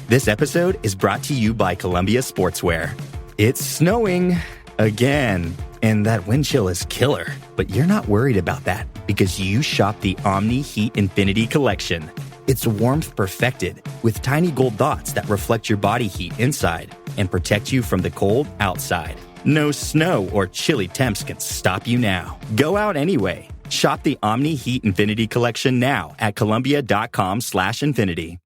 This episode is brought to you by Columbia Sportswear. It's snowing again, and that wind chill is killer. But you're not worried about that because you shop the Omni Heat Infinity Collection. It's warmth perfected with tiny gold dots that reflect your body heat inside and protect you from the cold outside. No snow or chilly temps can stop you now. Go out anyway. Shop the Omni Heat Infinity Collection now at Columbia.com/infinity.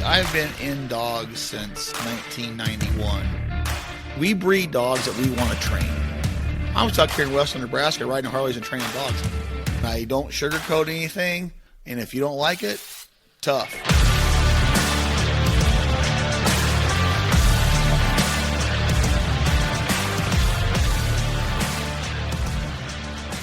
I've been in dogs since 1991. We breed dogs that we want to train. I was out here in western Nebraska riding Harleys and training dogs. I don't sugarcoat anything, and if you don't like it, tough.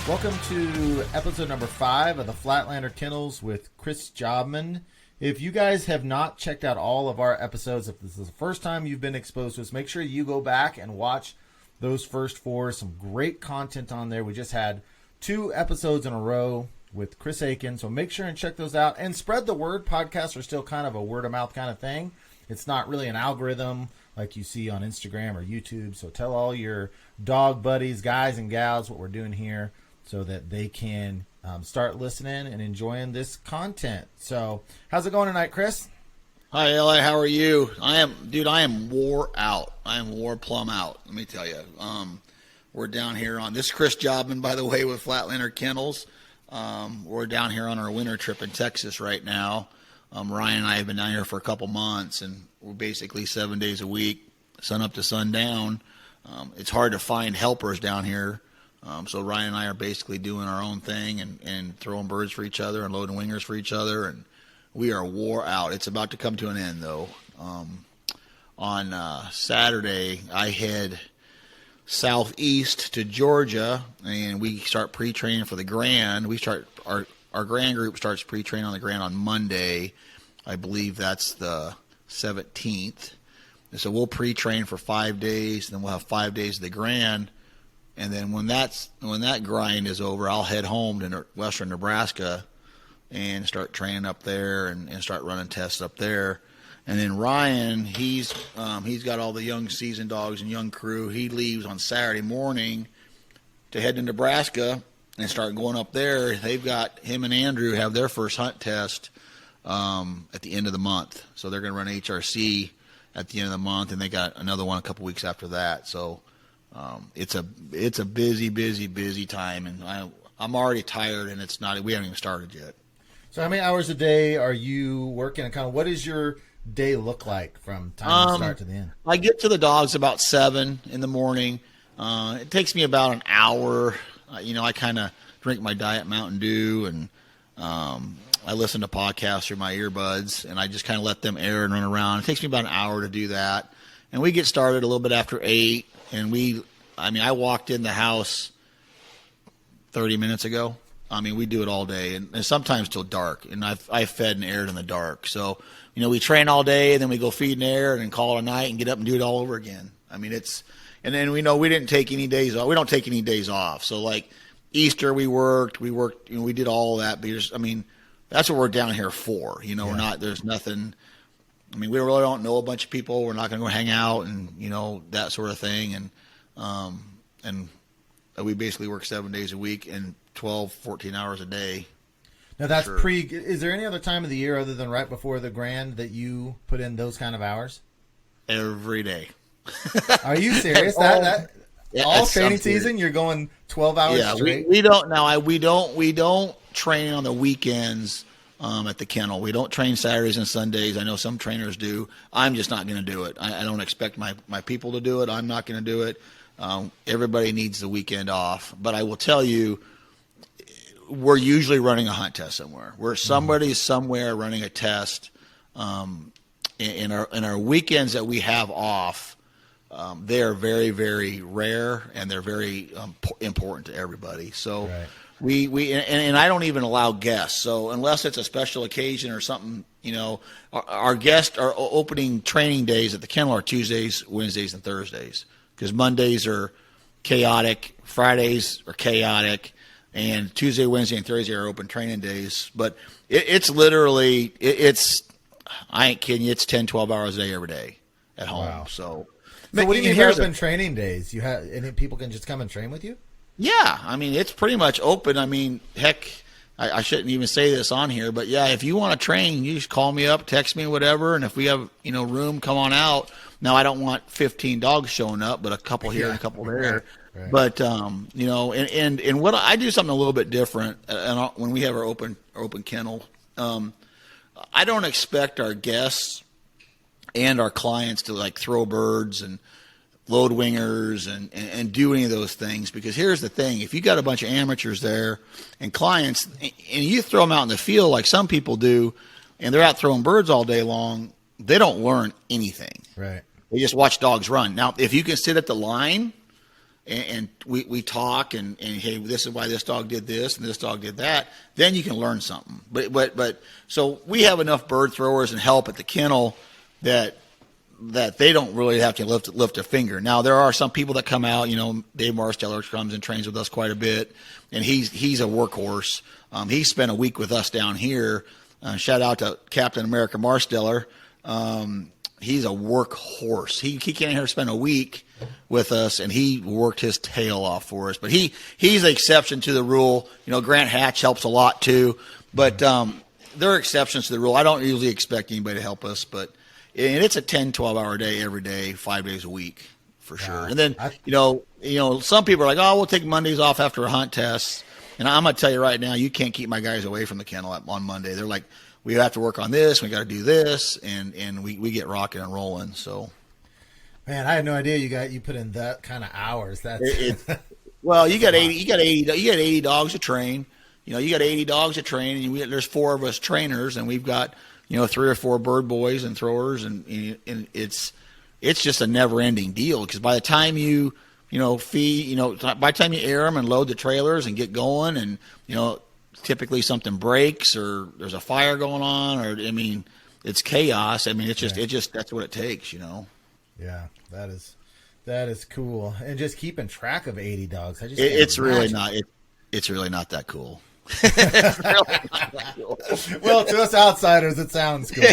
Welcome to episode number 5 of the Flatlander Kennels with Chris Jobman. If you guys have not checked out all of our episodes, if this is the first time you've been exposed to us, make sure you go back and watch those first 4. Some great content on there. We just had 2 episodes in a row with Chris Aiken, so make sure and check those out. And spread the word. Podcasts are still kind of a word-of-mouth kind of thing. It's not really an algorithm like you see on Instagram or YouTube, so tell all your dog buddies, guys and gals, what we're doing here so that they can start listening and enjoying this content. So, how's it going tonight, Chris? Hi, Eli. How are you? I am wore out. I am wore plumb out. Let me tell you. We're down here on this. Chris Jobman, by the way, with Flatlander Kennels. We're down here on our winter trip in Texas right now. Ryan and I have been down here for a couple months, and we're basically 7 days a week, sun up to sundown. It's hard to find helpers down here. So Ryan and I are basically doing our own thing and throwing birds for each other and loading wingers for each other, and we are wore out. It's about to come to an end, though. On Saturday, I head southeast to Georgia, and we start pre-training for the Grand. Our Grand group starts pre-training on the Grand on Monday. I believe that's the 17th. And so we'll pre-train for 5 days, and then we'll have 5 days of the Grand. And then when that grind is over, I'll head home to western Nebraska and start training up there and start running tests up there. And then Ryan, he's got all the young seasoned dogs and young crew. He leaves on Saturday morning to head to Nebraska and start going up there. They've got him and Andrew have their first hunt test at the end of the month. So they're going to run HRC at the end of the month, and they got another one a couple weeks after that. So it's a busy time, and I'm already tired, and we haven't even started yet. So how many hours a day are you working, and kind of what does your day look like from time to start to the end? I get to the dogs about 7 in the morning. It takes me about an hour. I kind of drink my Diet Mountain Dew, and I listen to podcasts through my earbuds, and I just kind of let them air and run around. It takes me about an hour to do that, and we get started a little bit after 8. And I walked in the house 30 minutes ago. We do it all day, and sometimes till dark. And I fed and aired in the dark. So, we train all day, and then we go feed and air, and then call it a night, and get up and do it all over again. And then we didn't take any days off. We don't take any days off. So like Easter, we worked. We did all of that. Because that's what we're down here for. Yeah. We're not. There's nothing. We really don't know a bunch of people. We're not going to go hang out and, that sort of thing. And we basically work 7 days a week and 12, 14 hours a day. Now that's is there any other time of the year other than right before the Grand that you put in those kind of hours? Every day. Are you serious? All training season, you're going 12 hours straight? We don't train on the weekends. At the kennel. We don't train Saturdays and Sundays. I know some trainers do. I'm just not going to do it. I don't expect my people to do it. I'm not going to do it. Everybody needs the weekend off. But I will tell you, we're usually running a hunt test somewhere. Somebody's somewhere running a test. In our weekends that we have off, they are very, very rare, and they're very important to everybody. So. Right. And I don't even allow guests. So unless it's a special occasion or something, our opening training days at the kennel are Tuesdays, Wednesdays, and Thursdays, because Mondays are chaotic, Fridays are chaotic, and Tuesday, Wednesday, and Thursday are open training days. But it's literally, I ain't kidding you, it's 10, 12 hours a day every day at home. Wow. So what do you mean here's open training days? You have any people can just come and train with you? Yeah, I mean, it's pretty much open. I mean, heck, I shouldn't even say this on here, but yeah, if you want to train, you just call me up, text me, whatever, and if we have, room, come on out. Now, I don't want 15 dogs showing up, but a couple here and a couple there. Right. But, and what I do something a little bit different when we have our open kennel. I don't expect our guests and our clients to like throw birds and load wingers and do any of those things, because here's the thing: if you got a bunch of amateurs there and clients, and you throw them out in the field like some people do, and they're out throwing birds all day long, they don't learn anything. Right. They just watch dogs run. Now, if you can sit at the line and we talk and hey, this is why this dog did this and this dog did that, then you can learn something. But so we have enough bird throwers and help at the kennel that they don't really have to lift a finger. Now, there are some people that come out, Dave Marsteller comes and trains with us quite a bit, and he's a workhorse. He spent a week with us down here. Shout out to Captain America Marsteller. He's a workhorse. He came here to spend a week with us, and he worked his tail off for us. But he's an exception to the rule. Grant Hatch helps a lot too, but there are exceptions to the rule. I don't usually expect anybody to help us, but it's a 10, 12-hour day every day, 5 days a week for sure. And then, some people are like, oh, we'll take Mondays off after a hunt test. And I'm going to tell you right now, you can't keep my guys away from the kennel on Monday. They're like, we have to work on this, we got to do this, and we get rocking and rolling. So, man, I had no idea you put in that kind of hours. That's well, you got 80 dogs to train. You got 80 dogs to train, and there's 4 of us trainers, and we've got 3 or 4 bird boys and throwers, and it's just a never-ending deal, because by the time you feed, by the time you air them and load the trailers and get going, and typically something breaks or there's a fire going on, or it's chaos. It's just that's what it takes. Yeah, that is cool. And just keeping track of 80 dogs, it's really not that cool. It's really not that cool. Well, to us outsiders, it sounds cool.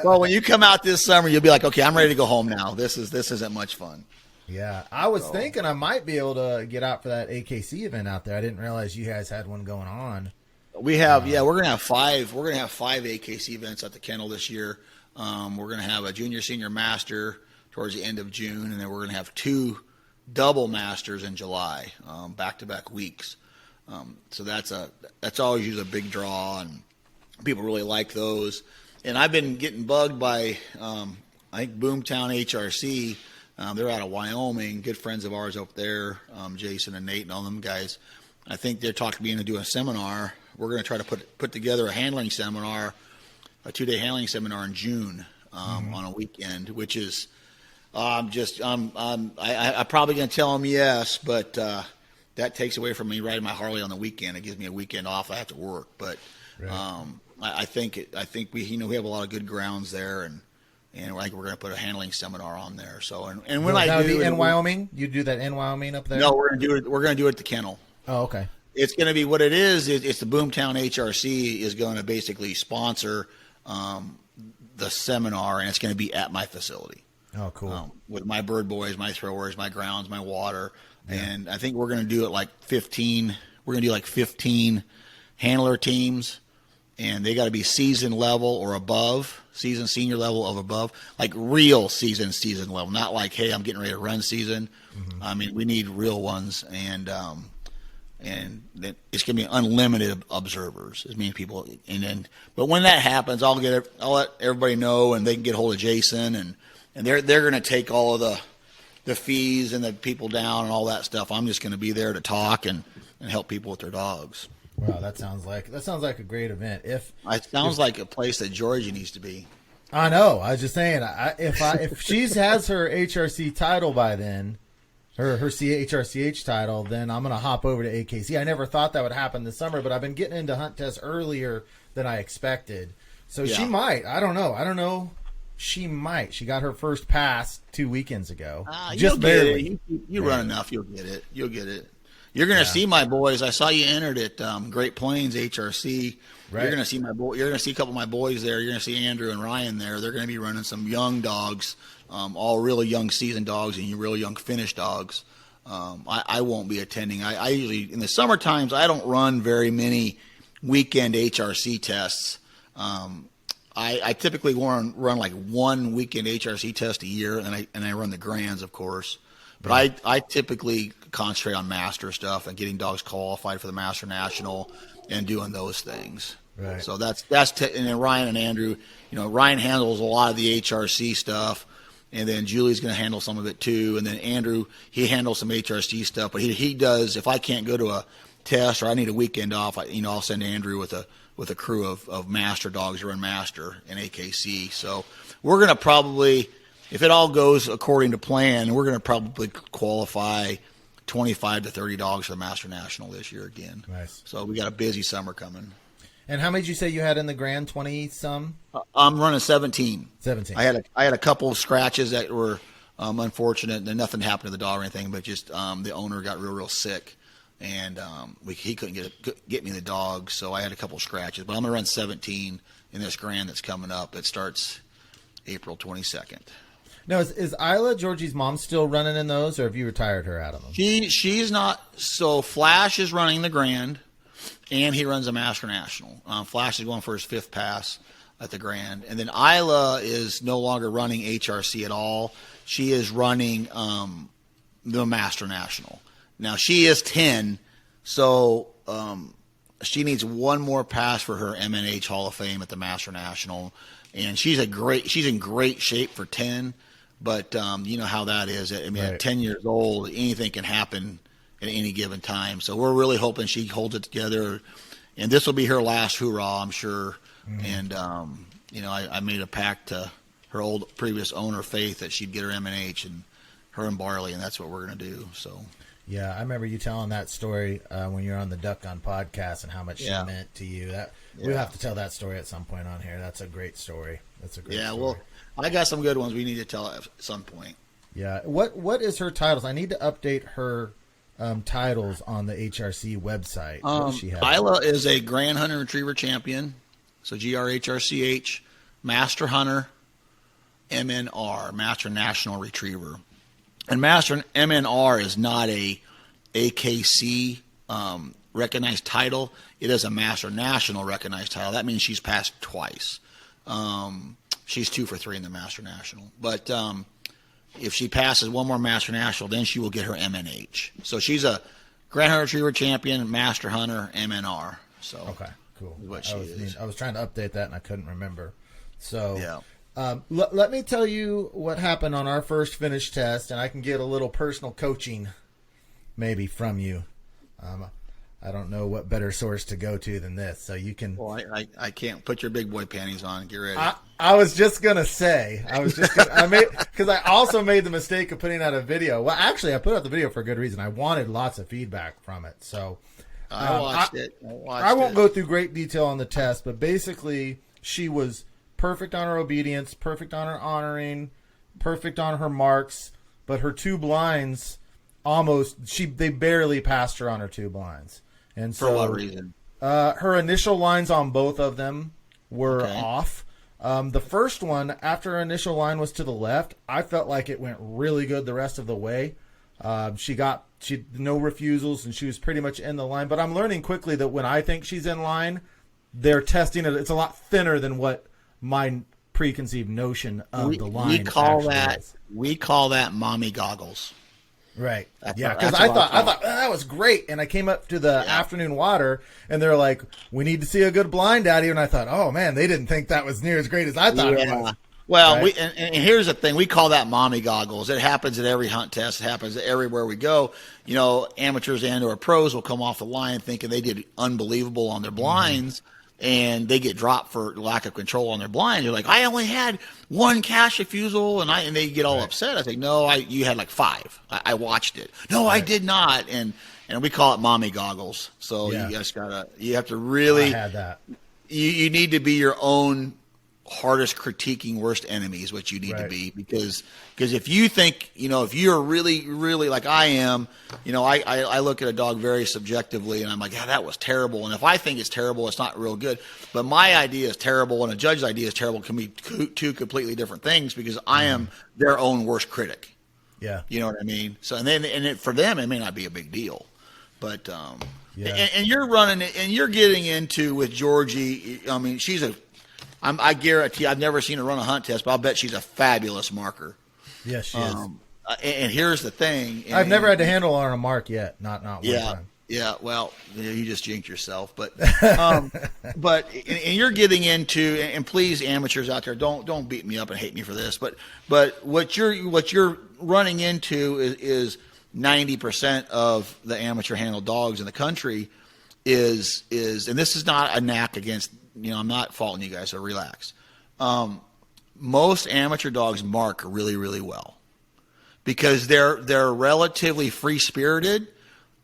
Well, when you come out this summer, you'll be like, okay, I'm ready to go home now. This isn't much fun. Yeah, I was thinking I might be able to get out for that AKC event out there. I didn't realize you guys had one going on. We have, we're gonna have 5. We're gonna have 5 AKC events at the kennel this year. We're gonna have a junior, senior, master towards the end of June, and then we're gonna have 2 double masters in July, back-to-back weeks. So that's always usually a big draw, and people really like those. And I've been getting bugged by, I think Boomtown HRC. They're out of Wyoming, good friends of ours up there, Jason and Nate and all them guys. I think they're talking to me into doing a seminar. We're going to try to put together a handling seminar, a 2-day handling seminar in June on a weekend, which is I'm probably going to tell them yes, but that takes away from me riding my Harley on the weekend. It gives me a weekend off. I have to work, but right. I think we have a lot of good grounds there, and I think we're going to put a handling seminar on there. So and when I do in Wyoming, you do that in Wyoming up there? No, we're going to do it. We're going to do it at the kennel. Oh, okay. It's going to be what it is. It's the Boomtown HRC is going to basically sponsor the seminar, and it's going to be at my facility. Oh, cool. With my bird boys, my throwers, my grounds, my water, and I think we're going to do it like 15. We're going to do like 15 handler teams. And they got to be season level or above, season senior level of above, like real season level, not like, hey, I'm getting ready to run season. Mm-hmm. We need real ones, and it's going to be unlimited observers, as many people. But when that happens, I'll let everybody know, and they can get hold of Jason, and they're going to take all of the fees and the people down and all that stuff. I'm just going to be there to talk and help people with their dogs. Wow, that sounds like a great event. It sounds like a place that Georgia needs to be. I know. I was just saying, if she has her HRC title by then, her HRCH title, then I'm gonna hop over to AKC. I never thought that would happen this summer, but I've been getting into hunt tests earlier than I expected. So she might. I don't know. She might. She got her first pass 2 weekends ago. Just barely. You run enough, you'll get it. You're going to see my boys. I saw you entered at Great Plains HRC. Right. You're going to see my boy. You're going to see a couple of my boys there. You're going to see Andrew and Ryan there. They're going to be running some young dogs, all really young seasoned dogs and really young finished dogs. I won't be attending. I usually in the summer times I don't run very many weekend HRC tests. I typically run like one weekend HRC test a year, and I run the grands, of course. But I typically concentrate on master stuff and getting dogs qualified for the Master National and doing those things. Right. So and then Ryan and Andrew, Ryan handles a lot of the HRC stuff, and then Julie's going to handle some of it too. And then Andrew, he handles some HRC stuff, but he does. If I can't go to a test or I need a weekend off, I'll send Andrew with a crew of master dogs to run master in AKC. So we're going to probably, if it all goes according to plan, we're going to probably qualify 25 to 30 dogs for the Master National this year again. Nice. So we got a busy summer coming. And how many did you say you had in the grand? 20 some? I'm running 17. 17. I had a couple of scratches that were unfortunate. And nothing happened to the dog or anything, but just the owner got real sick, and he couldn't get me the dog, so I had a couple of scratches. But I'm gonna run 17 in this grand that's coming up. It starts April 22nd. Now, is Isla, Georgie's mom, still running in those, or have you retired her out of them? She's not. So Flash is running the grand, and he runs a Master National. Flash is going for his 5th pass at the grand. And then Isla is no longer running HRC at all. She is running the Master National. Now, she is 10, so she needs one more pass for her MNH Hall of Fame at the Master National. And she's in great shape for 10. But you know how that is. I mean, right. At 10 years old, anything can happen at any given time. So we're really hoping she holds it together. And this will be her last hoorah, I'm sure. Mm-hmm. And, I made a pact to her previous owner, Faith, that she'd get her M&H, and her and Barley, and that's what we're going to do. So. Yeah, I remember you telling that story when you were on the Duck Gun podcast and how much she meant to you. We'll have to tell that story at some point on here. That's a great story. Story. Well, I got some good ones we need to tell at some point. Yeah. What is her titles? I need to update her titles on the HRC website. What does she have? Isla is a Grand Hunter Retriever champion, so GRHRCH, Master Hunter, MNR, Master National Retriever. And Master MNR is not a AKC recognized title. It is a Master National recognized title. That means she's passed twice. She's 2 for 3 in the Master National. But if she passes one more Master National, then she will get her MNH. So she's a Grand Hunter Retriever champion, Master Hunter, MNR. So okay, cool. What she is. I was trying to update that and I couldn't remember. So yeah. Let me tell you what happened on our first finish test, and I can get a little personal coaching maybe from you. I don't know what better source to go to than this, so you can. Well, I can't put your big boy panties on and get ready. I was just gonna say, because I also made the mistake of putting out a video. Well, actually, I put out the video for a good reason. I wanted lots of feedback from it, so I watched it. I won't go through great detail on the test, but basically, she was perfect on her obedience, perfect on her honoring, perfect on her marks, but her 2 blinds they barely passed her on her 2 blinds. And so, for what reason? Her initial lines on both of them were off. The first one, after her initial line was to the left, I felt like it went really good the rest of the way. She no refusals, and she was pretty much in the line. But I'm learning quickly that when I think she's in line, they're testing it. It's a lot thinner than what my preconceived notion of the line we call that mommy goggles. Right. Yeah, because I thought that was great, and I came up to the afternoon water, and they're like, "We need to see a good blind, Daddy." And I thought, "Oh man, they didn't think that was near as great as I thought it was." Well, right? and here's the thing: we call that mommy goggles. It happens at every hunt test. It happens everywhere we go. Amateurs and/or pros will come off the line thinking they did unbelievable on their blinds. Mm-hmm. And they get dropped for lack of control on their blind. You're like, I only had 1 cash refusal, and they get all upset. I think, no, you had like 5. I watched it. No, I did not. And we call it mommy goggles. So you have to really. I had that. You need to be your own hardest critiquing worst enemy is what you need to be, because if you think, if you're really, really like I am, I look at a dog very subjectively and I'm like, yeah, that was terrible. And if I think it's terrible, it's not real good. But my idea is terrible and a judge's idea is terrible can be two completely different things, because I am their own worst critic. Yeah. You know what I mean? So, for them, it may not be a big deal, but, and you're running it and you're getting into with Georgie. I mean, I guarantee I've never seen her run a hunt test, but I'll bet she's a fabulous marker. Yes, she is. And here's the thing. I've never had to handle her on a mark yet. Not one time. Yeah. Well, you just jinxed yourself. But, but you're getting into, and please, amateurs out there, don't beat me up and hate me for this. But what you're running into is 90% of the amateur handled dogs in the country is, and this is not a knack against. I'm not faulting you guys, so relax. Most amateur dogs mark really, really well because they're relatively free-spirited.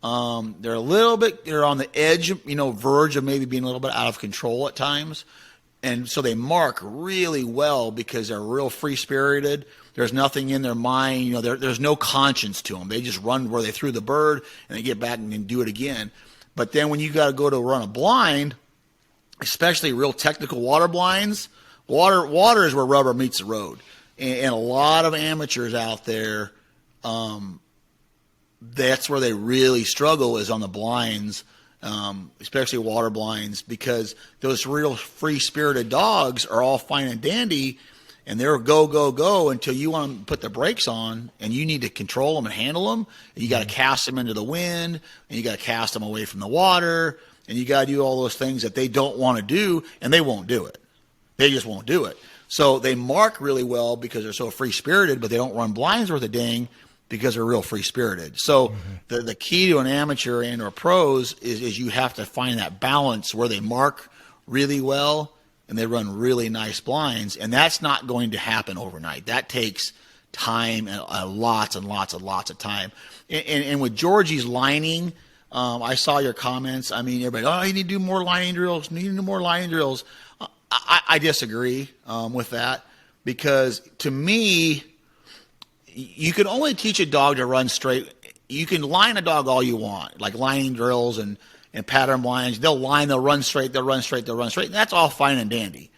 They're on the edge, verge of maybe being a little bit out of control at times. And so they mark really well because they're real free-spirited. There's nothing in their mind. There's no conscience to them. They just run where they threw the bird and they get back and do it again. But then when you got to go to run a blind, especially real technical water blinds, water is where rubber meets the road. And a lot of amateurs out there, that's where they really struggle, is on the blinds, especially water blinds, because those real free-spirited dogs are all fine and dandy, and they're go, go, go until you want to put the brakes on, and you need to control them and handle them. And you got to cast them into the wind, and you got to cast them away from the water, and you got to do all those things that they don't want to do, and they won't do it. They just won't do it. So they mark really well because they're so free-spirited, but they don't run blinds worth a dang because they're real free-spirited. So the key to an amateur and or pros is you have to find that balance where they mark really well and they run really nice blinds, and that's not going to happen overnight. That takes time and lots and lots and lots of time. And with Georgie's lining, I saw your comments. I mean, everybody, you need to do more lining drills. You need to do more lining drills. I disagree with that, because to me, you can only teach a dog to run straight. You can line a dog all you want, like lining drills and pattern blinds. They'll run straight, they'll run straight. And that's all fine and dandy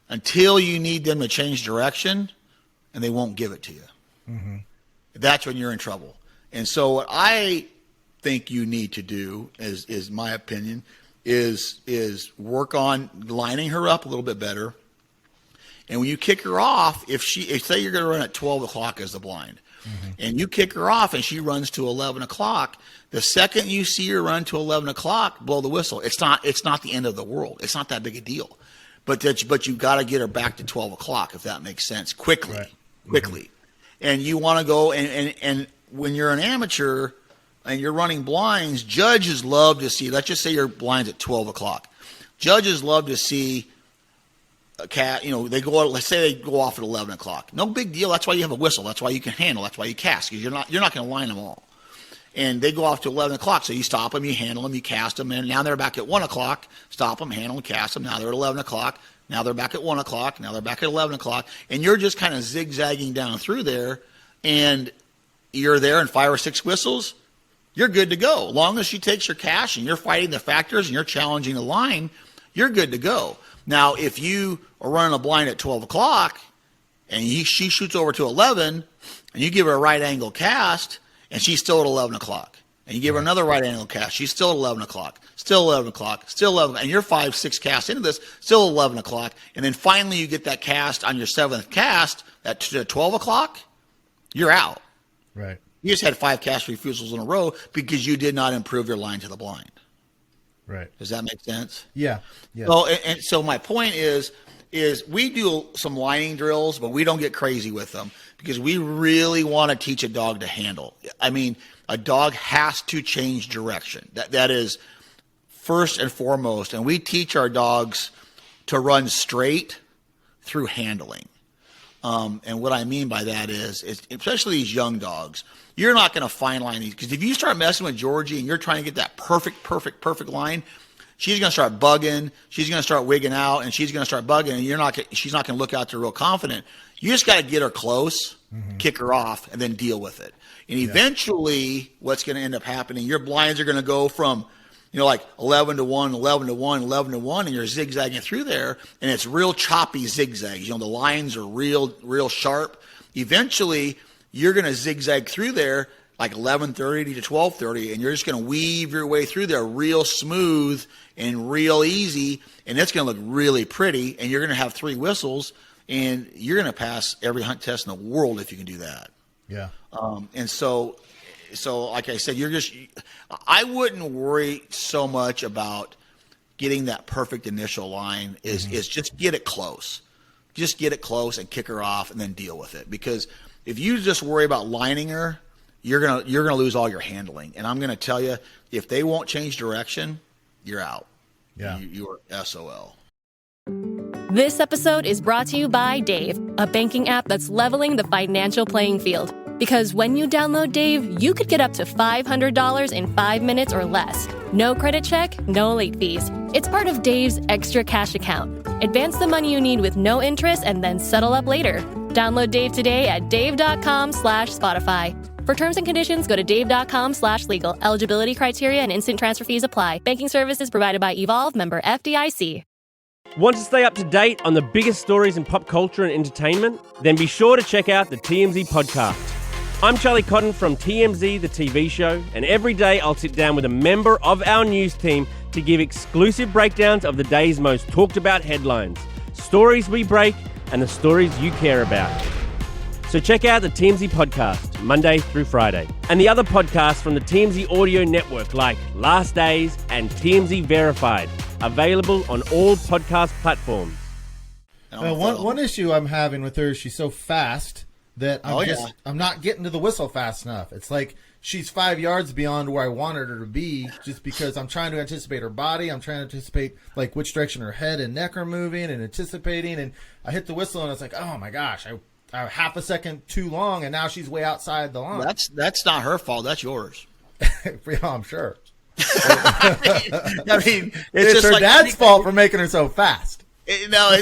until you need them to change direction, and they won't give it to you. Mm-hmm. That's when you're in trouble. And so what I think you need to do, is my opinion, is work on lining her up a little bit better. And when you kick her off, if say you're going to run at 12 o'clock as the blind, and you kick her off and she runs to 11 o'clock, the second you see her run to 11 o'clock, blow the whistle. It's not the end of the world. It's not that big a deal. But you've got to get her back to 12 o'clock, if that makes sense, quickly. Right. Quickly. And you want to go, and when you're an amateur and you're running blinds, judges love to see, let's just say your blind's at 12 o'clock. Judges love to see a cat, let's say they go off at 11 o'clock. No big deal. That's why you have a whistle. That's why you can handle. That's why you cast, because you're not going to line them all. And they go off to 11 o'clock. So you stop them, you handle them, you cast them, and now they're back at 1 o'clock. Stop them, handle them, cast them. Now they're at 11 o'clock. Now they're back at 1 o'clock. Now they're back at 11 o'clock. And you're just kind of zigzagging down through there, and you're there in 5 or 6 whistles. You're good to go. As long as she takes your cash and you're fighting the factors and you're challenging the line, you're good to go. Now, if you are running a blind at 12 o'clock and she shoots over to 11 and you give her a right angle cast and she's still at 11 o'clock, and you give her another right angle cast, she's still at 11 o'clock, still 11 o'clock, still 11, and you're 5, 6 casts into this, still 11 o'clock, and then finally you get that cast on your 7th cast at 12 o'clock, you're out. Right. You just had 5 cast refusals in a row because you did not improve your line to the blind. Right. Does that make sense? Yeah. So my point is we do some lining drills, but we don't get crazy with them because we really want to teach a dog to handle. I mean, a dog has to change direction. That is first and foremost. And we teach our dogs to run straight through handling. And what I mean by that is especially these young dogs, you're not going to fine line these, because if you start messing with Georgie and you're trying to get that perfect line, she's going to start bugging. She's going to start wigging out, and she's going to start bugging. And she's not going to look out there real confident. You just got to get her close, kick her off, and then deal with it. And eventually, what's going to end up happening? Your blinds are going to go from, like 11 to 1, 11 to 1, 11 to 1, and you're zigzagging through there, and it's real choppy zigzags. The lines are real sharp. Eventually, you're going to zigzag through there like 11:30 to 12:30, and you're just going to weave your way through there real smooth and real easy, and it's going to look really pretty, and you're going to have 3 whistles, and you're going to pass every hunt test in the world if you can do that. Yeah. And so like I said, I wouldn't worry so much about getting that perfect initial line is just get it close. Just get it close and kick her off and then deal with it. Because if you just worry about lining her, you're gonna lose all your handling. And I'm gonna tell you, if they won't change direction, you're out. Yeah. You are SOL. This episode is brought to you by Dave, a banking app that's leveling the financial playing field. Because when you download Dave, you could get up to $500 in 5 minutes or less. No credit check, no late fees. It's part of Dave's extra cash account. Advance the money you need with no interest and then settle up later. Download Dave today at dave.com/Spotify. For terms and conditions, go to dave.com/legal. Eligibility criteria and instant transfer fees apply. Banking services provided by Evolve, member FDIC. Want to stay up to date on the biggest stories in pop culture and entertainment? Then be sure to check out the TMZ podcast. I'm Charlie Cotton from TMZ, the TV show, and every day I'll sit down with a member of our news team to give exclusive breakdowns of the day's most talked about headlines, stories we break, and the stories you care about. So check out the TMZ podcast, Monday through Friday, and the other podcasts from the TMZ audio network like Last Days and TMZ Verified, available on all podcast platforms. One issue I'm having with her is she's so fast that I'm not getting to the whistle fast enough. It's like she's 5 yards beyond where I wanted her to be, just because I'm trying to anticipate her body. I'm trying to anticipate like which direction her head and neck are moving and anticipating. And I hit the whistle and it's like, oh my gosh, I half a second too long, and now she's way outside the line. That's not her fault. That's yours. Yeah, I'm sure. I mean, it's just her like dad's fault for making her so fast. Now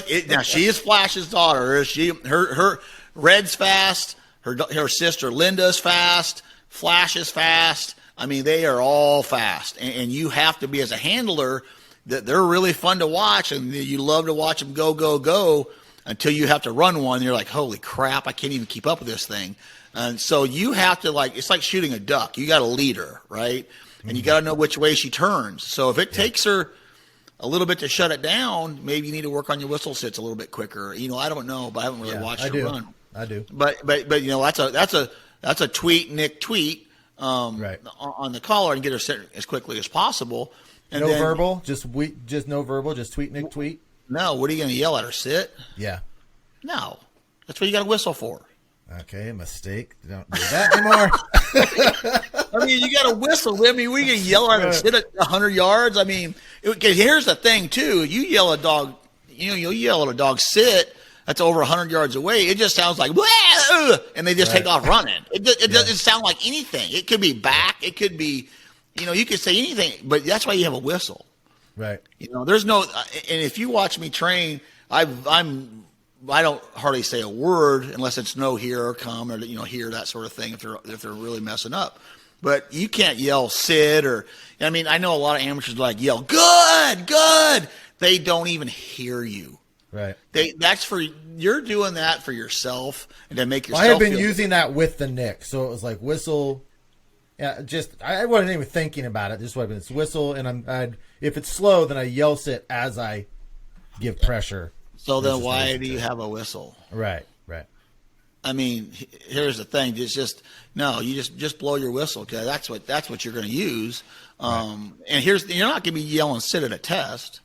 she is Flash's daughter. Her Red's fast. Her sister Linda's fast. Flash is fast. I mean, they are all fast, and you have to be, as a handler, that they're really fun to watch, and you love to watch them go until you have to run one. And you're like, holy crap, I can't even keep up with this thing. And so you have to, it's like shooting a duck. You got to lead her, right? And you got to know which way she turns. So if it takes her a little bit to shut it down, maybe you need to work on your whistle sits a little bit quicker. I don't know, but I haven't really watched her run. I do. But that's a tweet, Nick tweet right on the collar, and get her set as quickly as possible. And no then, verbal, just no verbal, just tweet, Nick tweet. No, what are you going to yell at her? Sit? Yeah. No, that's what you got to whistle for. Okay, mistake. Don't do that anymore. I mean, you got to whistle. I mean, we can yell at her sit at 100 yards. I mean, here's the thing too. You yell at a dog. You yell at a dog sit. That's over 100 yards away. It just sounds like, and they just take off running. It doesn't sound like anything. It could be back. It could be, you could say anything, but that's why you have a whistle. Right. There's no, and if you watch me train, I don't hardly say a word unless it's no, here or come, or here, that sort of thing, if they're really messing up. But you can't yell sit, or I mean, I know a lot of amateurs yell good. They don't even hear you. Right. You're doing that for yourself and to make yourself. I have been using that with the Nick, so it was like whistle. Yeah, I wasn't even thinking about it. Just what it's whistle, and if it's slow, then I yell sit as I give pressure. So then why do you have a whistle? Right. I mean, here's the thing. You just blow your whistle, because that's what you're going to use. And you're not going to be yelling sit at a test.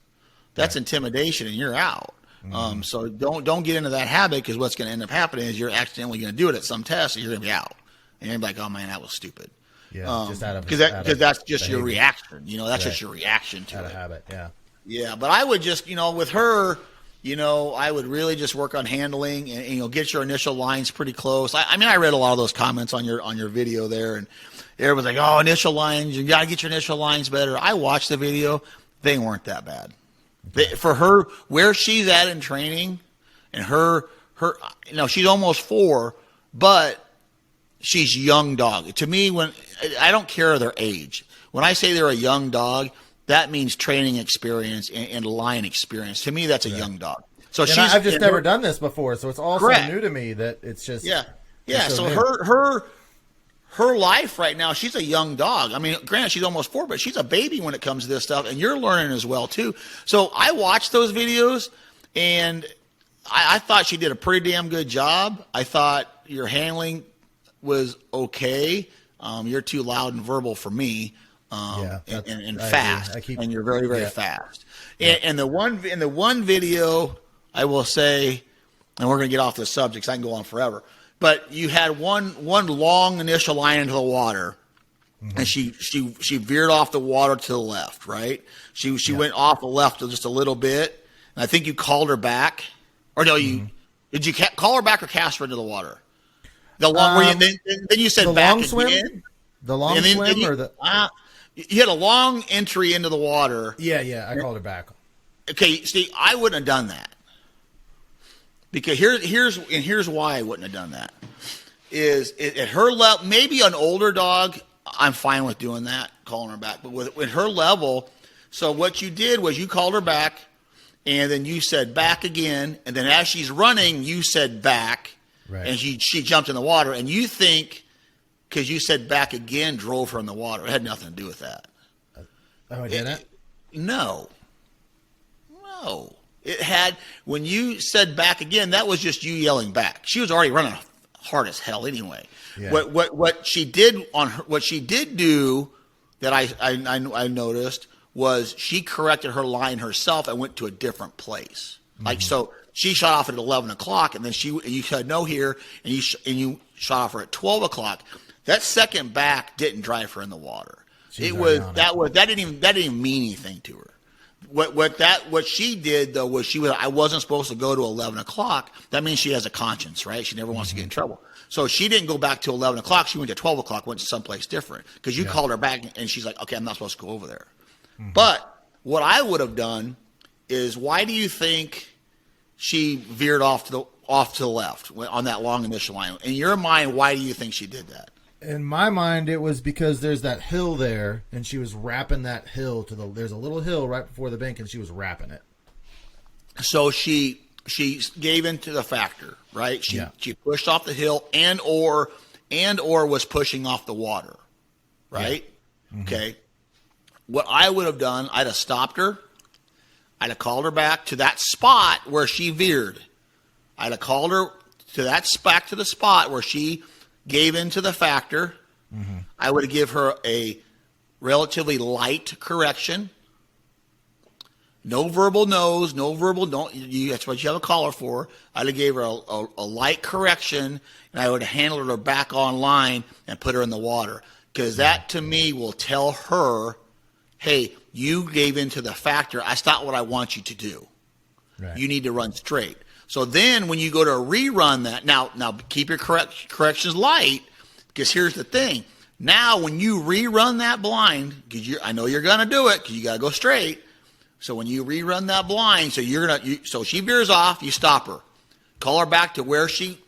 That's intimidation, and you're out. So don't get into that habit, because what's going to end up happening is you're accidentally going to do it at some test, and you're going to be out. And you're like, oh man, that was stupid. Yeah, just out of because that's just behavior. Your reaction. That's just your reaction to out it. Of habit. Yeah. Yeah, but I would just with her. I would really just work on handling and get your initial lines pretty close. I mean, I read a lot of those comments on your video there, and everyone's like, "Oh, initial lines, you got to get your initial lines better." I watched the video. they weren't that bad. For her, where she's at in training, and her, she's almost 4, but she's young dog. To me, when I don't care their age. When I say they're a young dog, that means training experience and line experience. To me, that's a young dog. So I've just never done this before, so it's all so new to me that it's just So her life right now, she's a young dog. I mean, granted, she's almost 4, but she's a baby when it comes to this stuff, and you're learning as well too. So I watched those videos, and I thought she did a pretty damn good job. I thought your handling was okay. You're too loud and verbal for me, and fast, and you're very, very fast. And the one video, I will say, and we're going to get off the subject, 'cause I can go on forever. But you had one long initial line into the water, and she veered off the water to the left, right? She went off the left just a little bit, and I think you called her back, or no, did you call her back or cast her into the water? The long then you said the back long swim? again. The long swim you, or the you had a long entry into the water. Yeah, I called her back. Okay, see, I wouldn't have done that. Because here's why I wouldn't have done that. Is at her level, maybe an older dog, I'm fine with doing that, calling her back. But with her level, so what you did was you called her back, and then you said back again, and then as she's running, you said back, and she jumped in the water, and you think because you said back again drove her in the water. It had nothing to do with that. Oh, it didn't? No. It had, when you said back again, that was just you yelling back. She was already running hard as hell anyway. Yeah. What she did do that I noticed was she corrected her line herself and went to a different place. Mm-hmm. Like, so she shot off at 11 o'clock, and then you said no here, and you shot off her at 12 o'clock. That second back didn't drive her in the water. That didn't even mean anything to her. What she did though was I wasn't supposed to go to 11 o'clock. That means she has a conscience, right? She never wants to get in trouble. So she didn't go back to 11 o'clock. She went to 12 o'clock, went to someplace different because you called her back and she's like, okay, I'm not supposed to go over there. Mm-hmm. But what I would have done is, why do you think she veered off to the left on that long initial line? In your mind, why do you think she did that? In my mind, it was because there's that hill there, and she was wrapping that hill there's a little hill right before the bank, and she was wrapping it. So she gave into the factor, right? She pushed off the hill and or was pushing off the water, right? Yeah. Mm-hmm. Okay. What I would have done, I'd have stopped her. I'd have called her back to that spot where she veered. I'd have called her back to the spot where she gave into the factor. Mm-hmm. I would give her a relatively light correction. No verbal no's, no verbal don't. That's what you have a caller for. I'd have gave her a light correction, and I would have handled her back online and put her in the water. Because that, to me, will tell her, hey, you gave into the factor. That's not what I want you to do. Right. You need to run straight. So then when you go to rerun that, now keep your corrections light, because here's the thing. Now when you rerun that blind, because I know you're going to do it because you got to go straight. So when you rerun that blind, so she veers off, you stop her. Call her back to where she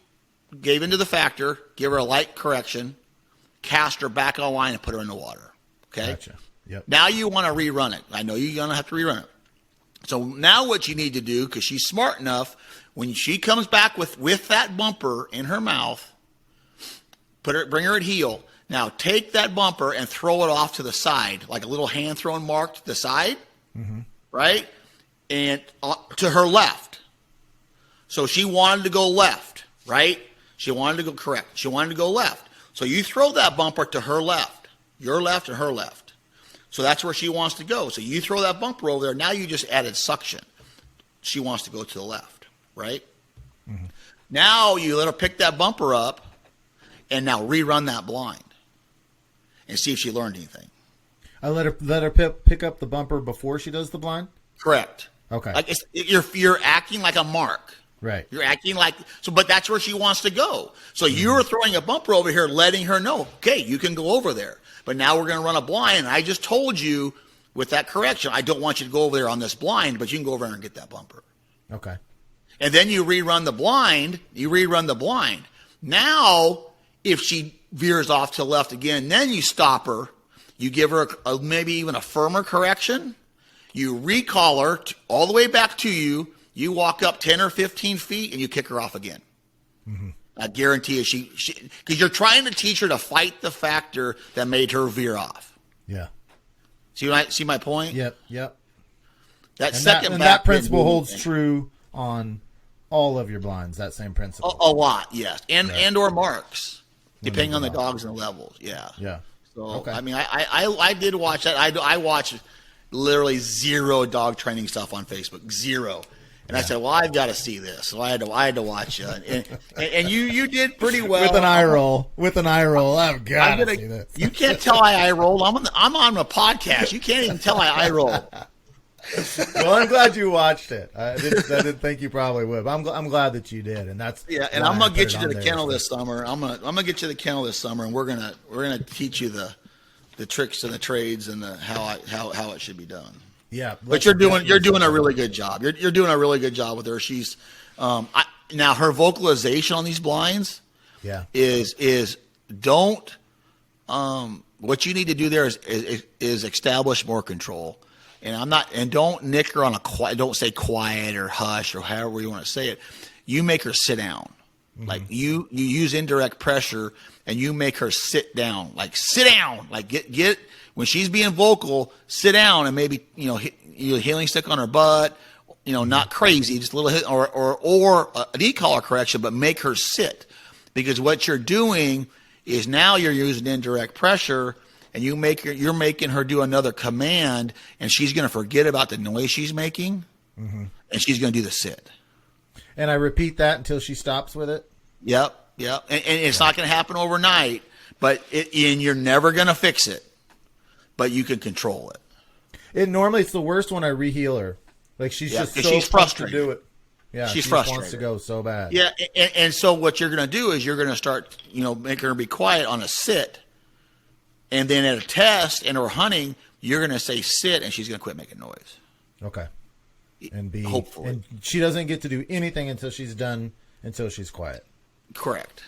gave into the factor, give her a light correction, cast her back online and put her in the water. Okay? Gotcha. Yep. Now you want to rerun it. I know you're going to have to rerun it. So now what you need to do, because she's smart enough, when she comes back with that bumper in her mouth, bring her at heel. Now take that bumper and throw it off to the side, like a little hand thrown mark to the side, mm-hmm. right? And to her left. So she wanted to go left, right? She wanted to go correct. She wanted to go left. So you throw that bumper to her left, your left and her left. So that's where she wants to go. So you throw that bumper over there. Now you just added suction. She wants to go to the left, right? Mm-hmm. Now you let her pick that bumper up and now rerun that blind and see if she learned anything. I let her pick up the bumper before she does the blind? Correct. Okay. Like you're acting like a mark. Right. You're acting like so, but that's where she wants to go. So you're throwing a bumper over here, letting her know, okay, you can go over there. But now we're going to run a blind. And I just told you with that correction, I don't want you to go over there on this blind, but you can go over there and get that bumper. Okay. And then you rerun the blind. Now, if she veers off to the left again, then you stop her. You give her maybe even a firmer correction. You recall her all the way back to you. You walk up 10 or 15 feet, and you kick her off again. Mm-hmm. I guarantee you, because you're trying to teach her to fight the factor that made her veer off. Yeah. See my point? Yep. That principle holds true on all of your blinds. That same principle. A lot, yes, and or marks, depending on the dogs and the levels. Yeah. Yeah. So okay. I mean, I did watch that. I watched literally zero dog training stuff on Facebook, zero. And I said, well, I've got to see this. So I had to watch it. And you did pretty well. With an eye roll. I've got to see this. You can't tell I eye rolled. I'm on a podcast. You can't even tell I eye roll. Well, I'm glad you watched it. I didn't think you probably would. But I'm glad that you did. And that's and I'm gonna get you to the kennel this summer. I'm gonna get you to the kennel this summer, and we're gonna teach you the tricks and the trades and the how it should be done. Yeah, but you're doing a really good job. You're doing a really good job with her. She's now her vocalization on these blinds. Yeah, is don't what you need to do there is establish more control. And don't nick her on don't say quiet or hush or however you want to say it. You make her sit down. Mm-hmm. Like you use indirect pressure and you make her sit down. Like sit down. Like get when she's being vocal, sit down and maybe, healing stick on her butt, not crazy, just a little hit or an e-collar correction, but make her sit. Because what you're doing is now you're using indirect pressure and you're making her do another command, and she's going to forget about the noise she's making, and she's going to do the sit. And I repeat that until she stops with it? Yep. And it's not going to happen overnight, and you're never going to fix it, but you can control it. Normally it's the worst when I re-heal her. Like she's just so she's frustrated to do it. Yeah, she's she frustrated. Wants to go so bad. Yeah, and so what you're going to do is you're going to start, making her be quiet on a sit. And then at a test and or hunting, you're going to say sit, and she's going to quit making noise. Okay. Hopefully. And she doesn't get to do anything until she's quiet. Correct.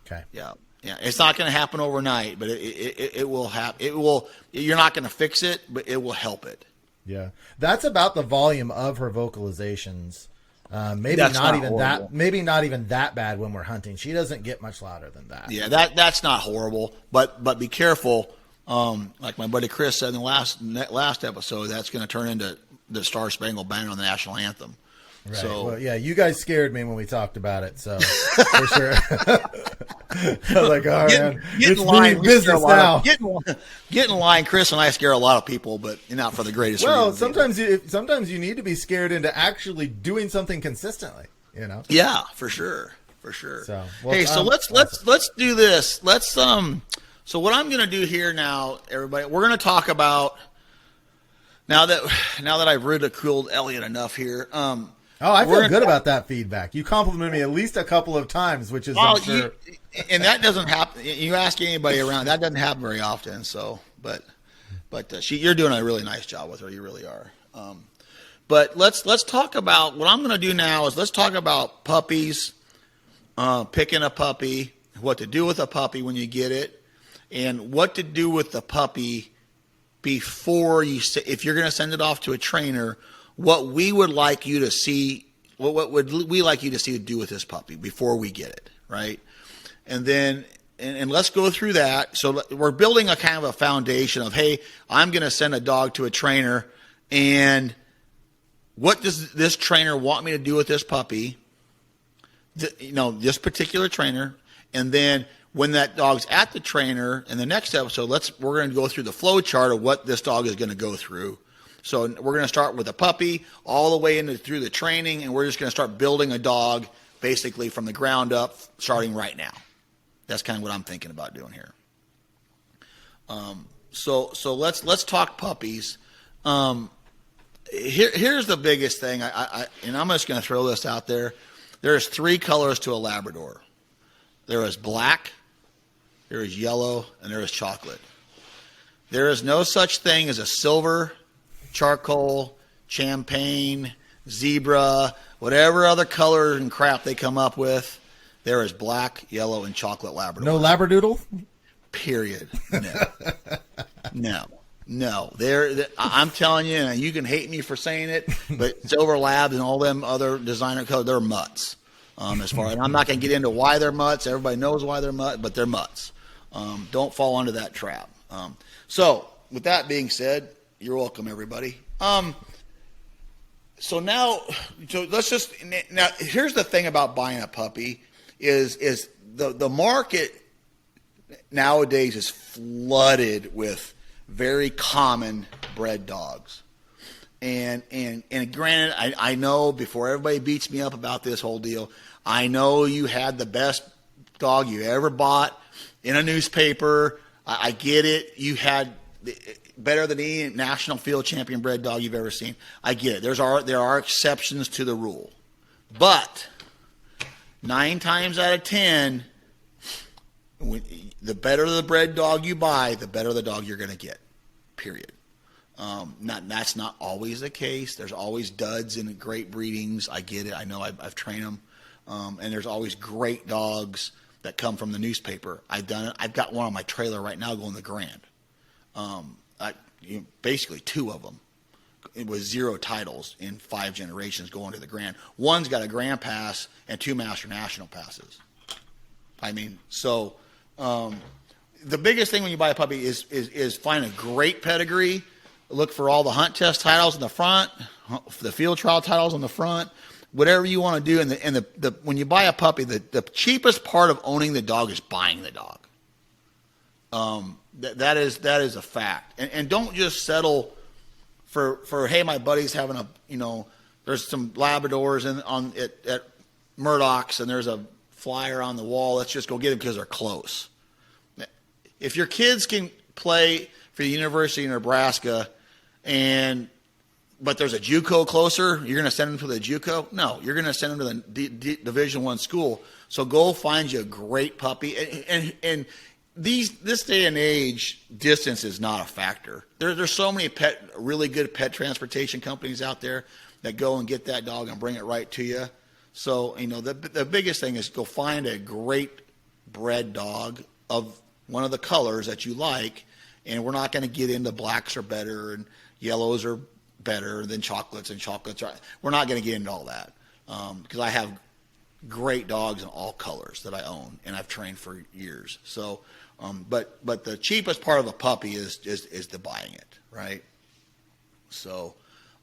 Okay. Yeah. It's not going to happen overnight, but it will happen. It will. You're not going to fix it, but it will help it. Yeah. That's about the volume of her vocalizations. Maybe not even that bad when we're hunting. She doesn't get much louder than that. Yeah, that's not horrible. But be careful. Like my buddy Chris said in the last episode, that's going to turn into the Star Spangled Banner on the national anthem. Right. So, well, yeah, you guys scared me when we talked about it. So for sure, I was like, "All right, get in line, business now." Get in line. Chris and I scare a lot of people, but not for the greatest. Well, sometimes you need to be scared into actually doing something consistently. Yeah, for sure. So, hey, so let's do this. So what I'm going to do here now, everybody, we're going to talk about now that I've ridiculed Elliott enough here. I feel good about that feedback. You complimented me at least a couple of times, which is I'm sure. And that doesn't happen. You ask anybody around, that doesn't happen very often. So, but you're doing a really nice job with her. You really are. But let's talk about what I'm going to do now is let's talk about puppies, picking a puppy, what to do with a puppy when you get it, and what to do with the puppy before if you're going to send it off to a trainer. What we would like you to see, what would we like you to see to do with this puppy before we get it, right? And then, and let's go through that. So we're building a kind of a foundation of, hey, I'm going to send a dog to a trainer, and what does this trainer want me to do with this puppy? This particular trainer, and then when that dog's at the trainer in the next episode, we're going to go through the flow chart of what this dog is going to go through. So we're going to start with a puppy all the way through the training, and we're just going to start building a dog basically from the ground up, starting right now. That's kind of what I'm thinking about doing here. So let's talk puppies. Here's the biggest thing, and I'm just going to throw this out there. There's 3 colors to a Labrador. There is black, there is yellow, and there is chocolate. There is no such thing as a silver, charcoal, champagne, zebra, whatever other color and crap they come up with, there is black, yellow, and chocolate Labrador. No Labradoodle? Period. No. No. I'm telling you, and you can hate me for saying it, but Silver Labs and all them other designer colors, they're mutts. And I'm not going to get into why they're mutts. Everybody knows why they're mutts, but they're mutts. Don't fall into that trap. So, with that being said, you're welcome, everybody. So let's just now. Here's the thing about buying a puppy is the market nowadays is flooded with very common bred dogs. And granted, I know before everybody beats me up about this whole deal, I know you had the best dog you ever bought in a newspaper. I get it. You had better than any national field champion bred dog you've ever seen. I get it. There are exceptions to the rule. But 9 times out of 10, the better the bred dog you buy, the better the dog you're going to get, period. That's not always the case. There's always duds in great breedings. I get it. I know I've trained them. And there's always great dogs that come from the newspaper. I've done it. I've got one on my trailer right now going to the Grand. Basically 2 of them. It was 0 titles in 5 generations going to the Grand. One's got a Grand Pass and 2 Master National Passes. I mean, so the biggest thing when you buy a puppy is find a great pedigree. Look for all the hunt test titles in the front, the field trial titles on the front, whatever you want to do. And when you buy a puppy, the cheapest part of owning the dog is buying the dog. That is a fact. And don't just settle for hey, my buddy's having there's some Labradors at Murdoch's and there's a flyer on the wall. Let's just go get them because they're close. If your kids can play for the University of Nebraska but there's a JUCO closer, you're going to send them to the JUCO? No, you're going to send them to the Division I school. So go find you a great puppy. And this day and age, distance is not a factor. There's so many really good pet transportation companies out there that go and get that dog and bring it right to you. So, the biggest thing is go find a great bred dog of one of the colors that you like, and we're not going to get into blacks are better and yellows are better than chocolates and chocolates are. We're not going to get into all that because I have great dogs in all colors that I own and I've trained for years. So, but the cheapest part of a puppy is the buying it, right? So,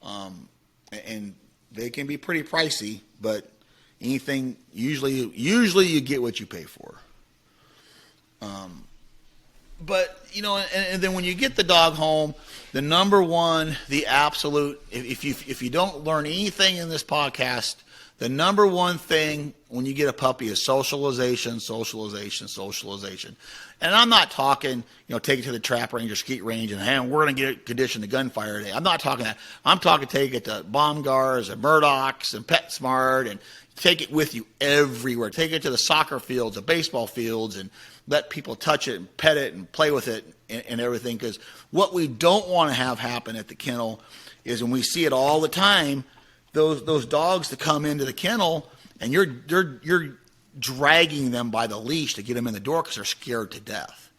and they can be pretty pricey, but anything usually you get what you pay for. But and then when you get the dog home, the number one, the absolute, if you don't learn anything in this podcast, the number one thing when you get a puppy is socialization. And I'm not talking, take it to the trap range or skeet range and, hey, we're going to get conditioned to gunfire today. I'm not talking that. I'm talking take it to Baumgars and Murdoch's and PetSmart and take it with you everywhere. Take it to the soccer fields, the baseball fields, and let people touch it and pet it and play with it and everything. Because what we don't want to have happen at the kennel is, when we see it all the time, those dogs that come into the kennel and you're dragging them by the leash to get them in the door because they're scared to death.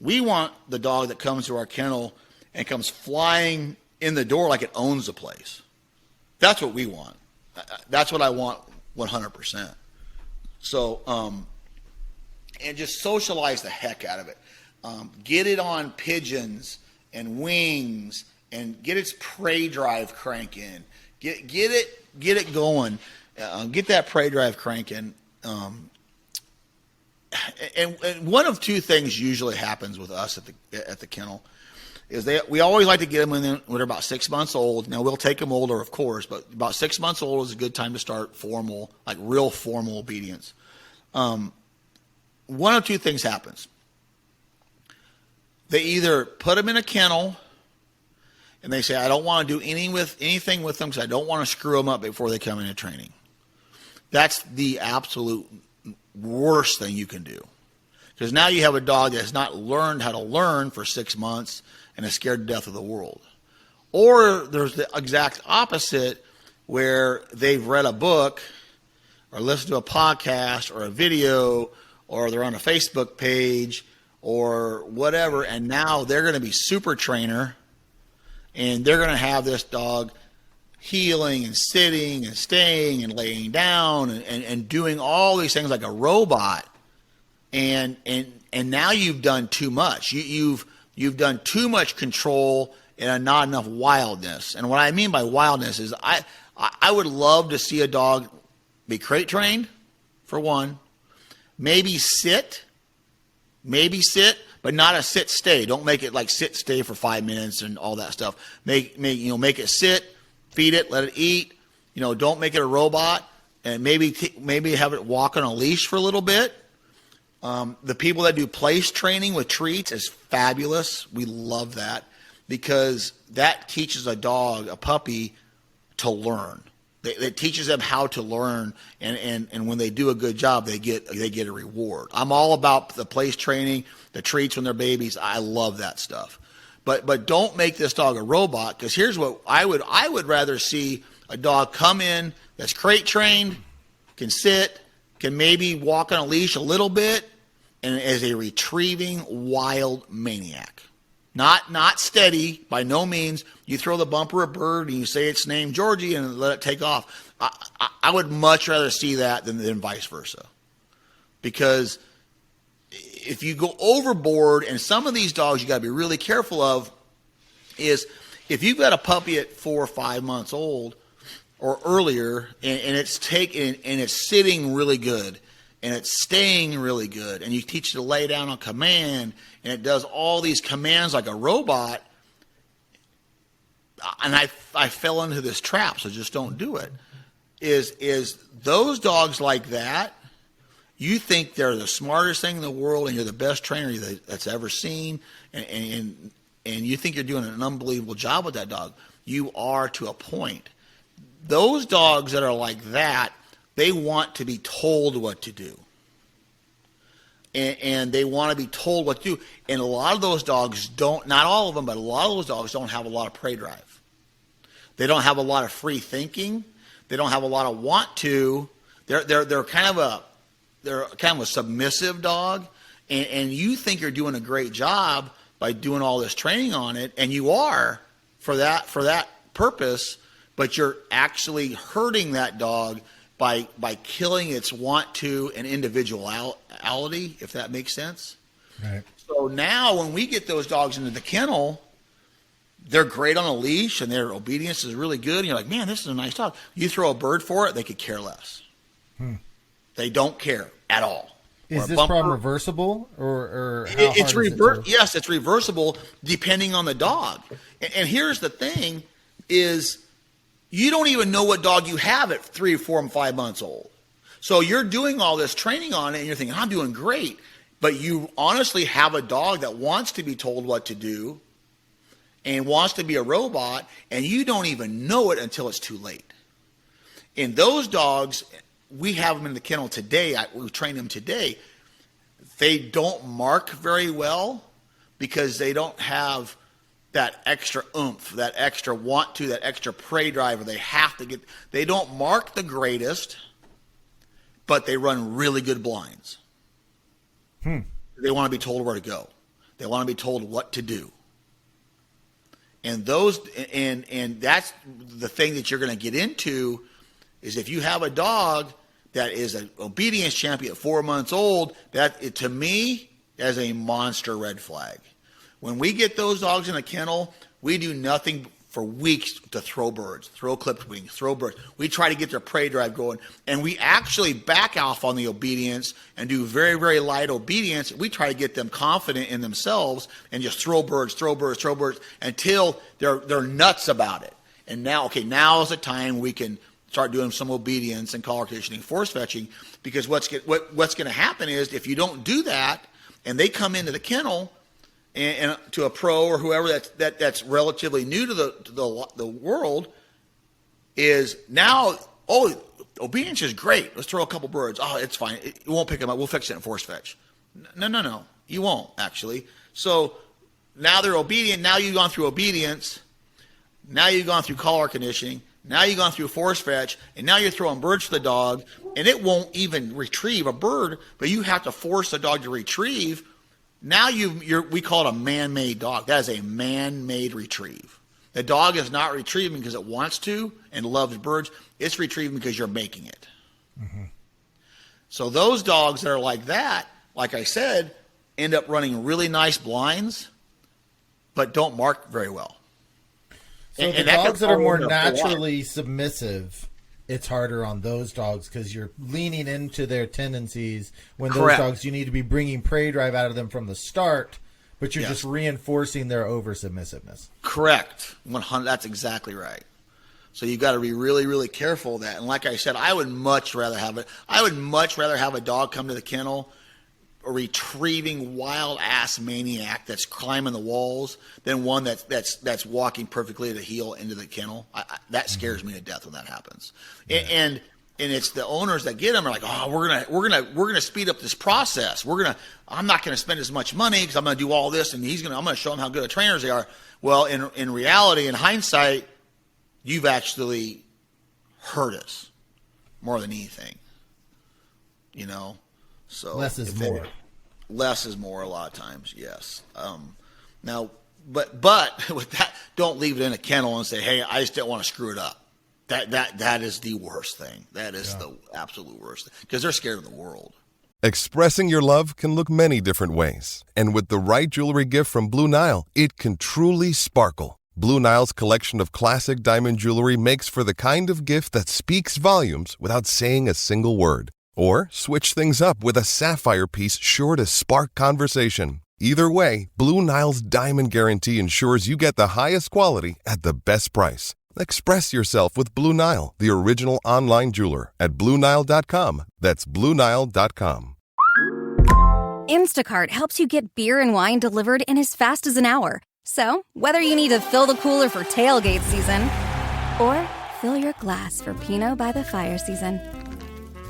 We want the dog that comes to our kennel and comes flying in the door like it owns the place. That's what we want. That's what I want 100%. So, and just socialize the heck out of it. Get it on pigeons and wings and get its prey drive cranking. Get it going. Get that prey drive cranking. And one of 2 things usually happens with us at the kennel is we always like to get them when they're about 6 months old. Now we'll take them older, of course, but about 6 months old is a good time to start formal, like real formal obedience. One of 2 things happens. They either put them in a kennel and they say, I don't want to do anything with them because I don't want to screw them up before they come into training. That's the absolute worst thing you can do. Because now you have a dog that has not learned how to learn for 6 months and is scared to death of the world. Or there's the exact opposite where they've read a book or listened to a podcast or a video or they're on a Facebook page or whatever, and now they're going to be super trainer and they're going to have this dog heeling and sitting and staying and laying down and doing all these things like a robot. And now you've done too much. You've done too much control and not enough wildness. And what I mean by wildness is I would love to see a dog be crate trained, for one. Maybe sit, but not a sit stay. Don't make it like sit stay for 5 minutes and all that stuff. Make it sit, feed it, let it eat. Don't make it a robot, and maybe have it walk on a leash for a little bit. The people that do place training with treats is fabulous. We love that because that teaches a puppy, to learn. It teaches them how to learn, and when they do a good job, they get a reward. I'm all about the place training, the treats when they're babies. I love that stuff. But don't make this dog a robot, because here's what I would rather see: a dog come in that's crate trained, can sit, can maybe walk on a leash a little bit, and is a retrieving wild maniac. Not steady, by no means. You throw the bumper a bird and you say its name, Georgie, and let it take off. I would much rather see that than vice versa. Because if you go overboard, and some of these dogs you got to be really careful of, is if you've got a puppy at 4 or 5 months old or earlier, and it's sitting really good, and it's staying really good, and you teach it to lay down on command, and it does all these commands like a robot, and I fell into this trap, so just don't do it, is those dogs like that, you think they're the smartest thing in the world, and you're the best trainer that's ever seen, and you think you're doing an unbelievable job with that dog. You are, to a point. Those dogs that are like that, they want to be told what to do. And they want to be told what to do. And a lot of those dogs don't, not all of them, but a lot of those dogs don't have a lot of prey drive. They don't have a lot of free thinking. They don't have a lot of want to. They're kind of a submissive dog. And you think you're doing a great job by doing all this training on it, and you are for that purpose, but you're actually hurting that dog by killing its want to and individuality, if that makes sense. Right. So now when we get those dogs into the kennel, they're great on a leash and their obedience is really good. And you're like, man, this is a nice dog. You throw a bird for it, they could care less. They don't care at all. Is this problem reversible, or how hard it's is it yes, it's reversible depending on the dog. And here's the thing: is you don't even know what dog you have at 3, 4, and 5 months old. So you're doing all this training on it, and you're thinking, I'm doing great. But you honestly have a dog that wants to be told what to do and wants to be a robot, and you don't even know it until it's too late. And those dogs, we have them in the kennel today. We train them today. They don't mark very well because they don't have that extra oomph, that extra want to, that extra prey drive. They have to get. They don't mark the greatest, but they run really good blinds. They want to be told where to go. They want to be told what to do. And that's the thing that you're going to get into, is if you have a dog that is an obedience champion at 4 months old, that to me is a monster red flag. When we get those dogs in a kennel, we do nothing for weeks to throw birds, throw clipped wings, throw birds. We try to get their prey drive going, and we actually back off on the obedience and do very, very light obedience. We try to get them confident in themselves and just throw birds until they're nuts about it. And now is the time we can start doing some obedience and collar conditioning, force fetching, because what's going to happen is if you don't do that and they come into the kennel and to a pro or whoever that's relatively new to the world, is now, obedience is great. Let's throw a couple birds. Oh, it's fine. It won't pick them up. We'll fix it in force fetch. No. You won't, actually. So now they're obedient. Now you've gone through obedience. Now you've gone through collar conditioning. Now you've gone through force fetch, and now you're throwing birds to the dog, and it won't even retrieve a bird, but you have to force the dog to retrieve. Now we call it a man-made dog. That is a man-made retrieve. The dog is not retrieving because it wants to and loves birds. It's retrieving because you're making it. Mm-hmm. So those dogs that are like that, like I said, end up running really nice blinds, but don't mark very well. So the dogs that are more naturally submissive, it's harder on those dogs because you're leaning into their tendencies. When those dogs, you need to be bringing prey drive out of them from the start, but you're just reinforcing their over submissiveness. Correct. 100. That's exactly right. So you've got to be really, really careful of that. And like I said, I would much rather have a dog come to the kennel, a retrieving wild ass maniac that's climbing the walls, than one that's walking perfectly at a heel into the kennel. That scares me to death when that happens. Yeah. And it's the owners that get them are like, oh, we're gonna speed up this process. I'm not gonna spend as much money because I'm gonna do all this, and I'm gonna show them how good of trainers they are. Well, in reality, in hindsight, you've actually hurt us more than anything. So less is more. Less is more a lot of times, yes. Now, but with that, don't leave it in a kennel and say, "Hey, I just didn't want to screw it up." That is the worst thing. That is the absolute worst thing because they're scared of the world. Expressing your love can look many different ways, and with the right jewelry gift from Blue Nile, it can truly sparkle. Blue Nile's collection of classic diamond jewelry makes for the kind of gift that speaks volumes without saying a single word. Or switch things up with a sapphire piece sure to spark conversation. Either way, Blue Nile's Diamond Guarantee ensures you get the highest quality at the best price. Express yourself with Blue Nile, the original online jeweler, at BlueNile.com. That's BlueNile.com. Instacart helps you get beer and wine delivered in as fast as an hour. So, whether you need to fill the cooler for tailgate season or fill your glass for Pinot by the Fire season,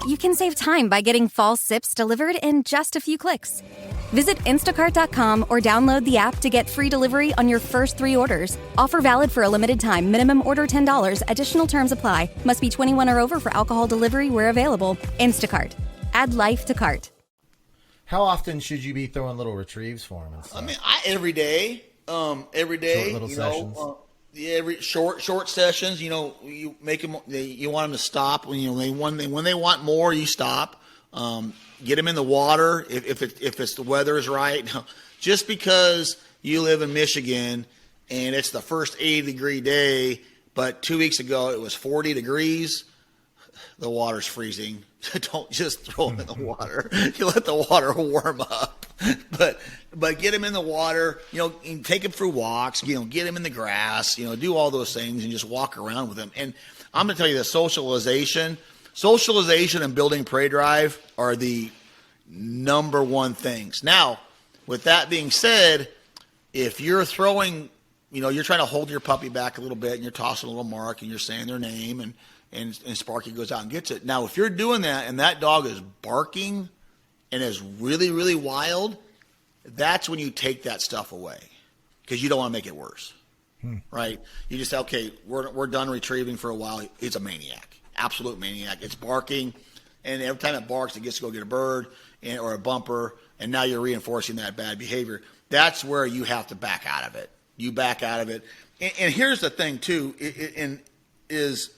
you can save time by getting fall sips delivered in just a few clicks. Visit Instacart.com or download the app to get free delivery on your first 3 orders. Offer valid for a limited time. Minimum order $10. Additional terms apply. Must be 21 or over for alcohol delivery where available. Instacart. Add life to cart. How often should you be throwing little retrieves for them? I mean, every day. Every day. Short little sessions. Every short sessions, you make them. You want them to stop when when they want more. You stop. Get them in the water if it's the weather is right. Just because you live in Michigan and it's the first 80-degree day, but 2 weeks ago it was 40 degrees, the water's freezing. Don't just throw them in the water. You let the water warm up. But get them in the water, and take them for walks, get them in the grass, do all those things and just walk around with them. And I'm going to tell you the socialization and building prey drive are the number one things. Now, with that being said, if you're throwing, you're trying to hold your puppy back a little bit and you're tossing a little mark and you're saying their name and Sparky goes out and gets it. Now, if you're doing that and that dog is barking and is really, really wild, that's when you take that stuff away because you don't want to make it worse, right? You just say, okay, we're done retrieving for a while. It's a maniac, absolute maniac. It's barking, and every time it barks, it gets to go get a bird or a bumper, and now you're reinforcing that bad behavior. That's where you have to back out of it. You back out of it. And here's the thing, too, is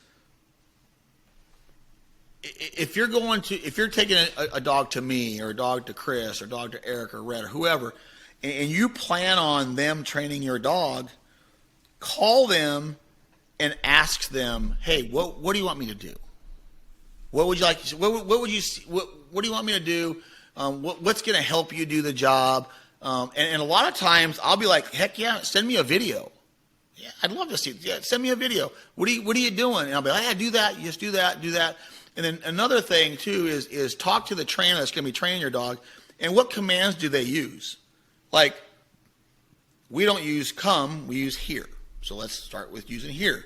if you're taking a dog to me or a dog to Chris or a dog to Eric or Red or whoever, and you plan on them training your dog, call them and ask them, hey, what do you want me to do? What would you like? What do you want me to do? What's going to help you do the job? And a lot of times I'll be like, heck yeah, send me a video. Yeah, I'd love to see it. Yeah, send me a video. What are you doing? And I'll be like, yeah, do that. Just do that. Do that. And then another thing too is talk to the trainer that's going to be training your dog. And what commands do they use? Like, we don't use come, we use here. So let's start with using here.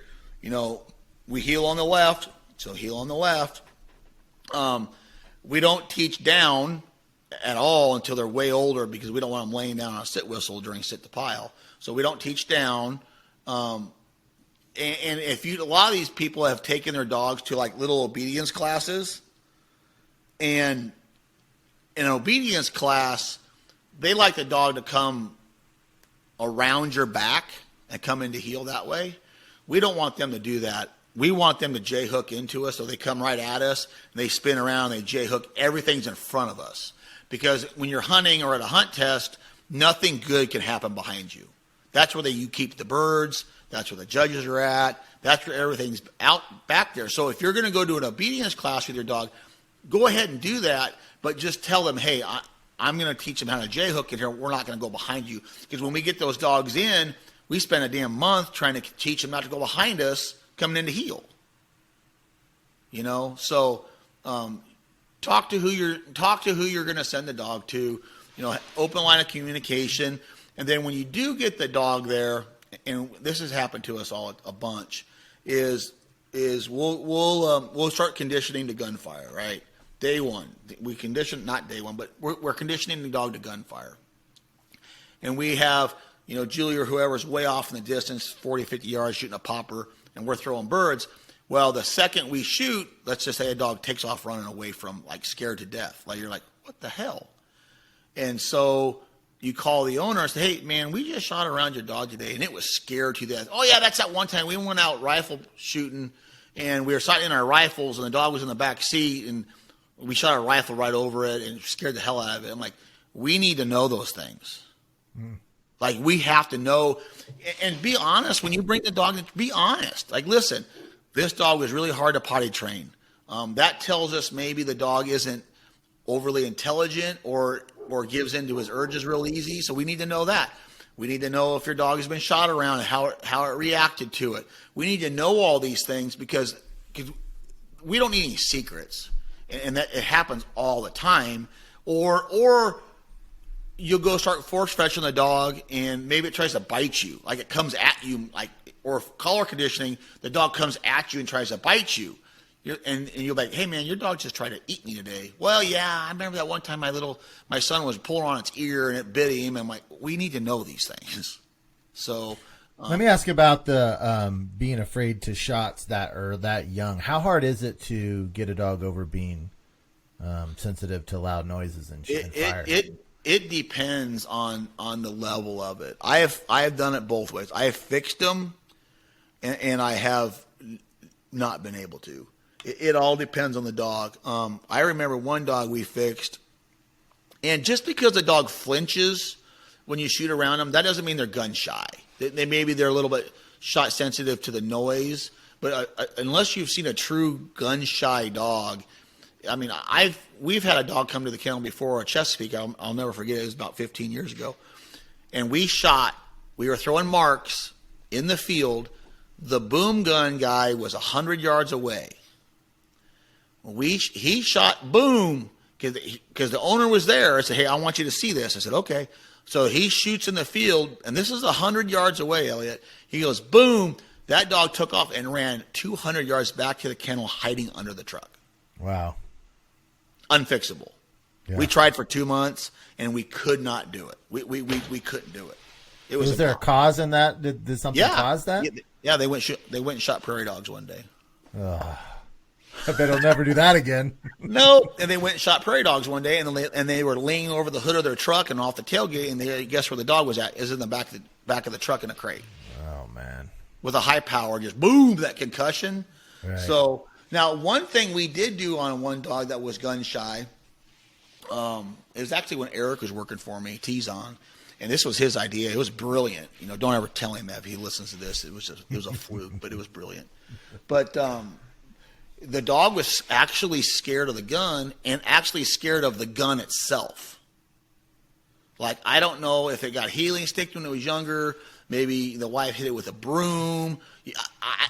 We heel on the left, so heel on the left. We don't teach down at all until they're way older because we don't want them laying down on a sit whistle during sit to pile. So we don't teach down. And if a lot of these people have taken their dogs to like little obedience classes, and in an obedience class, they like the dog to come around your back and come in to heel that way. We don't want them to do that. We want them to J-hook into us, so they come right at us, and they spin around, they J-hook. Everything's in front of us. Because when you're hunting or at a hunt test, nothing good can happen behind you. That's where you keep the birds. That's where the judges are at. That's where everything's out back there. So if you're going to go to an obedience class with your dog, go ahead and do that, but just tell them, hey, I'm going to teach them how to J-hook in here. We're not going to go behind you. Because when we get those dogs in, we spend a damn month trying to teach them not to go behind us coming in to heel. So talk to who you're going to send the dog to. Open line of communication. And then when you do get the dog there, and this has happened to us all a bunch, is we'll start conditioning to gunfire, right? Day one, we condition, not day one, but we're conditioning the dog to gunfire. And we have, Julie or whoever's way off in the distance, 40, 50 yards, shooting a popper, and we're throwing birds. Well, the second we shoot, let's just say a dog takes off running away from, like, scared to death. Like, you're like, what the hell? And so you call the owner and say, hey, man, we just shot around your dog today, and it was scared to death. Oh, yeah, that's that one time we went out rifle shooting, and we were sighting our rifles, and the dog was in the back seat, and we shot a rifle right over it and scared the hell out of it. I'm like, we need to know those things. Like, we have to know. And be honest. When you bring the dog in, be honest. Like, listen, this dog was really hard to potty train. That tells us maybe the dog isn't overly intelligent or gives into his urges real easy. So we need to know that. We need to know if your dog has been shot around and how it reacted to it. We need to know all these things because we don't need any secrets. And that it happens all the time. Or you'll go start force fetching the dog and maybe it tries to bite you. Like, it comes at you, or collar conditioning, the dog comes at you and tries to bite you. And you're like, hey, man, your dog just tried to eat me today. Well, yeah, I remember that one time my son was pulling on its ear and it bit him. I'm like, we need to know these things. So let me ask about the being afraid to shots that young. How hard is it to get a dog over being sensitive to loud noises and fire? It depends on the level of it. I have done it both ways. I have fixed them, and I have not been able to. It all depends on the dog. I remember one dog we fixed, and just because the dog flinches when you shoot around them, that doesn't mean they're gun shy. Maybe they're a little bit shot sensitive to the noise, but unless you've seen a true gun shy dog, I mean, we've had a dog come to the kennel before, a Chesapeake. I'll never forget it. It was about 15 years ago, and we were throwing marks in the field. The boom gun guy was 100 yards away. He shot boom because the owner was there. I said, hey, I want you to see this. I said, okay. So he shoots in the field, and this is 100 yards away, Elliott. He goes, boom. That dog took off and ran 200 yards back to the kennel, hiding under the truck. Wow. Unfixable. Yeah. We tried for 2 months, and we could not do it. We couldn't do it. Was there a cause in that? Did something cause that? Yeah, they went and shot prairie dogs one day. I bet I'll never do that again. No, and they went and shot prairie dogs one day, and they were leaning over the hood of their truck and off the tailgate, and guess where the dog was at? Is in the back of the truck in a crate. Oh man! With a high power, just boom, that concussion. Right. So now, one thing we did do on one dog that was gun shy, it was actually when Eric was working for me, T-Zon, and this was his idea. It was brilliant. Don't ever tell him that if he listens to this. It was a fluke, but it was brilliant. But the dog was actually scared of the gun and actually scared of the gun itself. Like, I don't know if it got healing stick when it was younger. Maybe the wife hit it with a broom.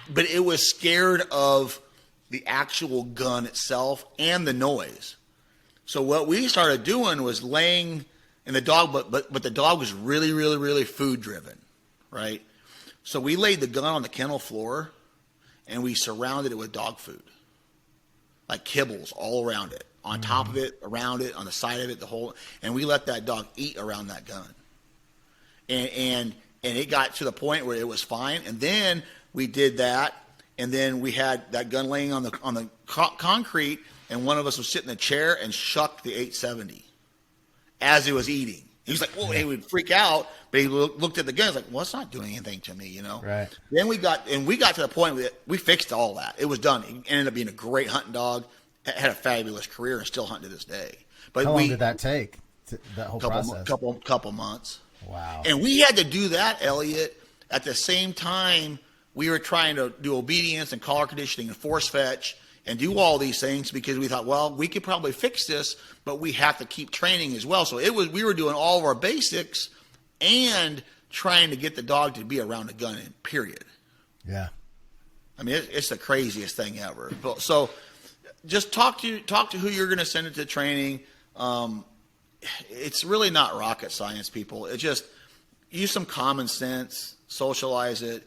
But it was scared of the actual gun itself and the noise. So what we started doing was laying, and the dog, but the dog was really, really, really food driven, right? So we laid the gun on the kennel floor, and we surrounded it with dog food. Like kibbles all around it, on top of it, around it, on the side of it, and we let that dog eat around that gun. And it got to the point where it was fine. And then we did that, and then we had that gun laying on the concrete, and one of us was sitting in a chair and shucked the 870 as he was eating. He was like, "Whoa!" He would freak out, but he looked at the gun. He's like, "Well, it's not doing anything to me, you know." Right. Then we got to the point where we fixed all that. It was done. He ended up being a great hunting dog. Had a fabulous career and still hunting to this day. But how long did that take? That whole process? Couple months. Wow. And we had to do that, Elliott, at the same time we were trying to do obedience and collar conditioning and force fetch and do all these things because we thought, well, we could probably fix this, but we have to keep training as well. So we were doing all of our basics and trying to get the dog to be around a gun, period. Yeah. I mean, it's the craziest thing ever. So just talk to who you're going to send it to training. It's really not rocket science, people. It just use some common sense, socialize it,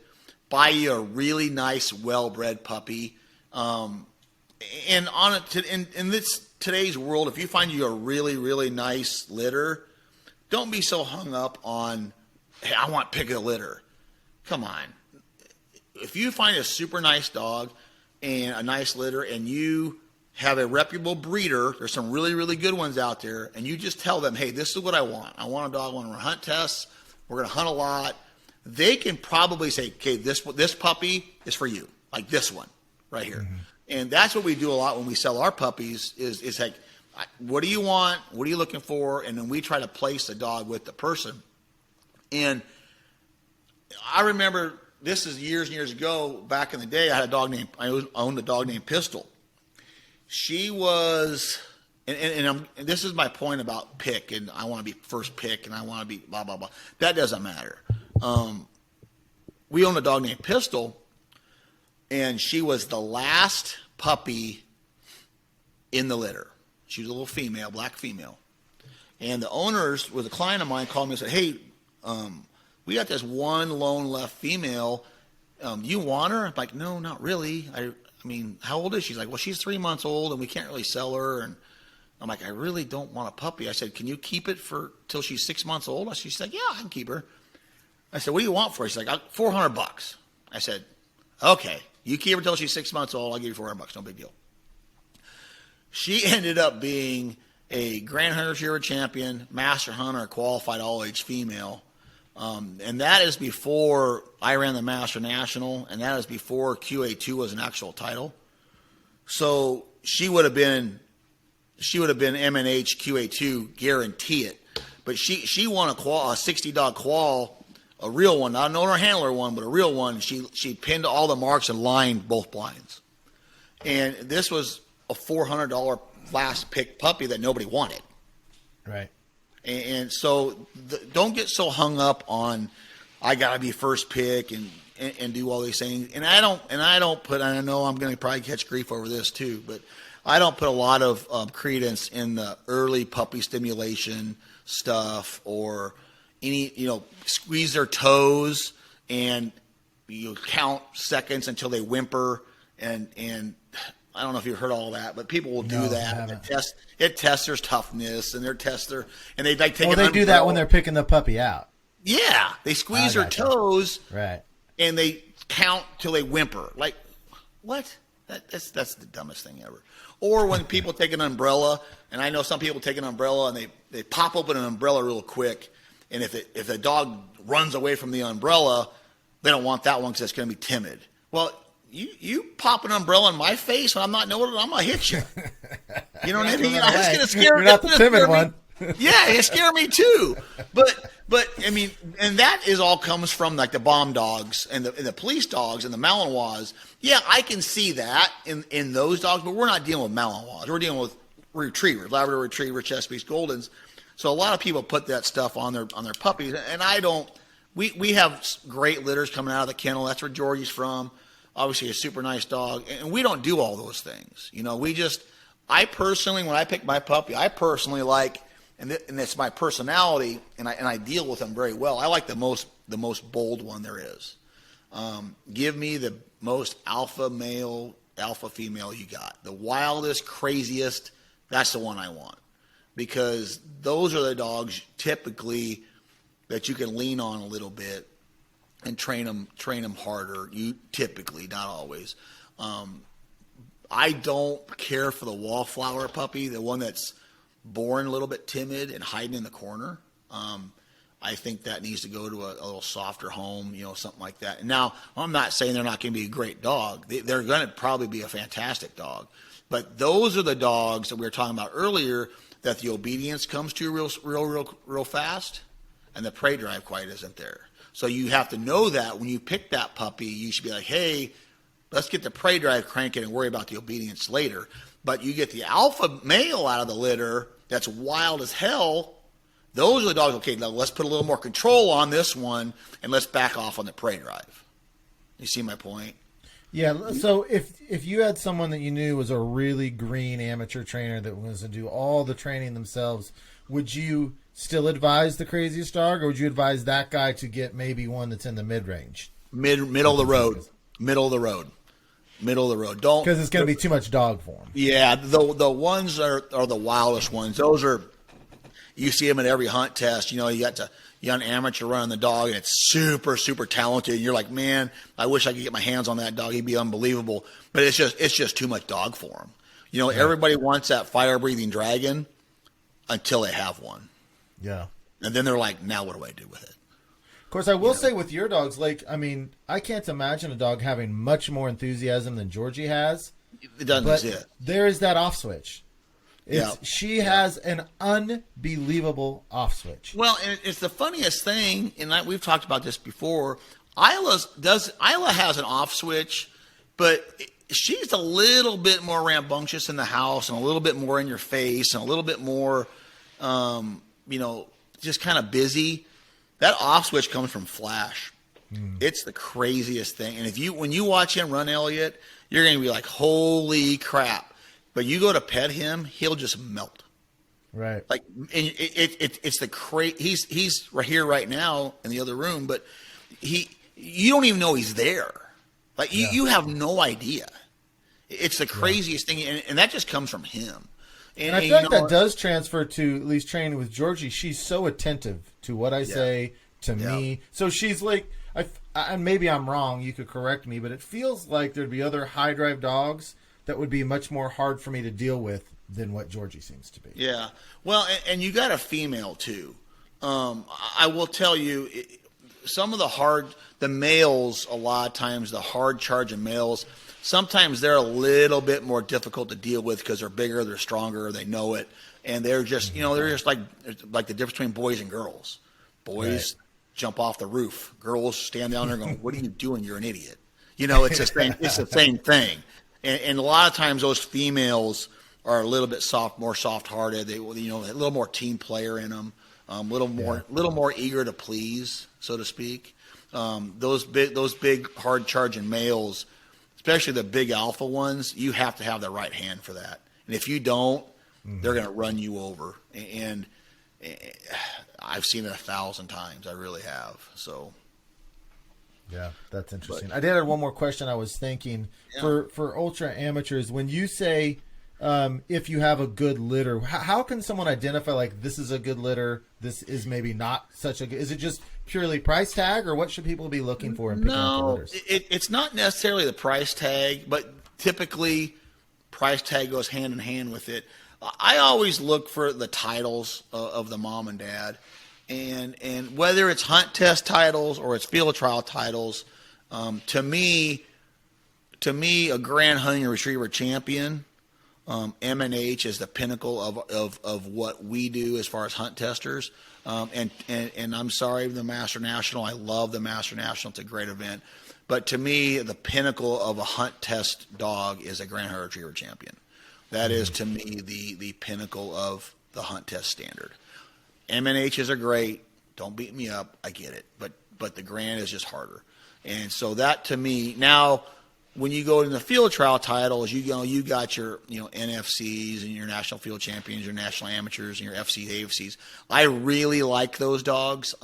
buy you a really nice, well-bred puppy. And on it in this today's world, if you find you a really, really nice litter, don't be so hung up on, hey, I want pick of the litter. Come on. If you find a super nice dog and a nice litter and you have a reputable breeder, there's some really, really good ones out there, and you just tell them, hey, this is what I want. I want a dog when we're hunt tests. We're going to hunt a lot. They can probably say, okay, this puppy is for you, like this one right here. Mm-hmm. And that's what we do a lot when we sell our puppies is like, what do you want? What are you looking for? And then we try to place the dog with the person. And I remember this is years and years ago, back in the day, I owned a dog named Pistol. She was, and this is my point about pick, and I want to be first pick, and I want to be blah, blah, blah. That doesn't matter. We owned a dog named Pistol, and she was the last puppy in the litter. She was a little female, black female. And the owners, with a client of mine, called me and said, hey, we got this one lone left female. You want her? I'm like, no, not really. I mean, how old is she? She's like, well, she's 3 months old, and we can't really sell her. And I'm like, I really don't want a puppy. I said, can you keep it till she's 6 months old? She's like, yeah, I can keep her. I said, what do you want for her? She's like, $400. I said, okay, you keep her till she's 6 months old. I'll give you $400. No big deal. She ended up being a Grand Hunter Year champion, master hunter, qualified all-age female. And that is before I ran the Master National, and that is before QA2 was an actual title. So she would have been MNH QA2, guarantee it. But she won a 60 dog qual, a real one, not an owner handler one, but a real one. She pinned all the marks and lined both blinds. And this was a $400 last pick puppy that nobody wanted. Right. And so don't get so hung up on I got to be first pick and do all these things. And I don't put, and I know I'm going to probably catch grief over this too, but I don't put a lot of credence in the early puppy stimulation stuff or any, squeeze their toes and you count seconds until they whimper and I don't know if you've heard all that, but people will do that. It tests their toughness and and they like take. Well, they do that when they're picking the puppy out. Yeah, they squeeze their toes, right, and they count till they whimper. Like, what? That's the dumbest thing ever. Or when people take an umbrella, and I know some people take an umbrella and they pop open an umbrella real quick, and if the dog runs away from the umbrella, they don't want that one because it's going to be timid. Well. You pop an umbrella in my face when I'm not knowing it, I'm going to hit you. You know what I mean? It's going to scare me. You're not the timid one. Yeah, it scared me too. But I mean, and that all comes from like the bomb dogs and the police dogs and the Malinois. Yeah, I can see that in those dogs, but we're not dealing with Malinois. We're dealing with retrievers, Labrador Retriever, Chesapeake Goldens. So a lot of people put that stuff on their puppies, and I don't. We have great litters coming out of the kennel. That's where Georgie's from. Obviously a super nice dog, and we don't do all those things. I personally, when I pick my puppy, I personally like, and it's my personality, and I deal with them very well. I like the most bold one there is. Give me the most alpha male, alpha female you got. The wildest, craziest, that's the one I want. Because those are the dogs typically that you can lean on a little bit and train them harder. You typically, not always. I don't care for the wallflower puppy, the one that's born a little bit timid and hiding in the corner. I think that needs to go to a little softer home, something like that. And now, I'm not saying they're not going to be a great dog. They're going to probably be a fantastic dog. But those are the dogs that we were talking about earlier that the obedience comes to real fast, and the prey drive quite isn't there. So you have to know that when you pick that puppy, you should be like, hey, let's get the prey drive cranking and worry about the obedience later. But you get the alpha male out of the litter that's wild as hell. Those are the dogs, okay, now let's put a little more control on this one, and let's back off on the prey drive. You see my point? Yeah, so if you had someone that you knew was a really green amateur trainer that was to do all the training themselves, would you still advise the craziest dog, or would you advise that guy to get maybe one that's in the mid-range? Middle of the road. Middle of the road. Don't, because it's going to be too much dog for them. Yeah, the ones are the wildest ones. Those are, you see them at every hunt test. You got an amateur running the dog, and it's super, super talented. And you're like, man, I wish I could get my hands on that dog. He'd be unbelievable. But it's just too much dog for him. Everybody wants that fire-breathing dragon until they have one. Yeah. And then they're like, now what do I do with it? Of course, I will say with your dogs, I can't imagine a dog having much more enthusiasm than Georgie has. It doesn't exist. There is that off switch. She has an unbelievable off switch. Well, and it's the funniest thing, and we've talked about this before. Isla has an off switch, but she's a little bit more rambunctious in the house and a little bit more in your face and a little bit more, just kind of busy. That off switch comes from Flash. It's the craziest thing. And when you watch him run Elliott, you're going to be like, holy crap. But you go to pet him, he'll just melt. Right. Like, and it's the he's right here right now in the other room, but you don't even know he's there. Like, you have no idea. It's the craziest thing, and that just comes from him. And I feel like that does transfer to at least training with Georgie. She's so attentive to what I say, to me. So she's like, and maybe I'm wrong, you could correct me, but it feels like there'd be other high drive dogs that would be much more hard for me to deal with than what Georgie seems to be. Yeah. Well, and you got a female too. I will tell you, some of the males, a lot of times, the hard charging males, sometimes they're a little bit more difficult to deal with because they're bigger, they're stronger, they know it, and they're just, they're just like the difference between boys and girls. Boys jump off the roof. Girls stand down there going, "What are you doing? You're an idiot." It's the same. It's the same thing. And a lot of times those females are a little bit more soft-hearted. They, a little more team player in them, a little more eager to please, so to speak. Those big hard-charging males, especially the big alpha ones, you have to have the right hand for that. And if you don't, they're going to run you over. And I've seen it 1,000 times. I really have. So. Yeah, that's interesting. I did have one more question I was thinking. For ultra amateurs, when you say if you have a good litter, how can someone identify, like, this is a good litter, this is maybe not such a good... Is it just purely price tag, or what should people be looking for in picking up the litters? It's not necessarily the price tag, but typically price tag goes hand in hand with it. I always look for the titles of the mom and dad. And whether it's hunt test titles or it's field trial titles, to me, a Grand Hunting Retriever champion, M&H is the pinnacle of what we do as far as hunt testers. And I'm sorry, the Master National. I love the Master National. It's a great event. But to me, the pinnacle of a hunt test dog is a Grand Hunting Retriever champion. That is, to me, the pinnacle of the hunt test standard. M&H's are great. Don't beat me up. I get it. But the Grand is just harder. And so that, to me, now when you go to the field trial titles, you got your NFCs and your national field champions, your national amateurs, and your FCs, AFCs. I really like those dogs.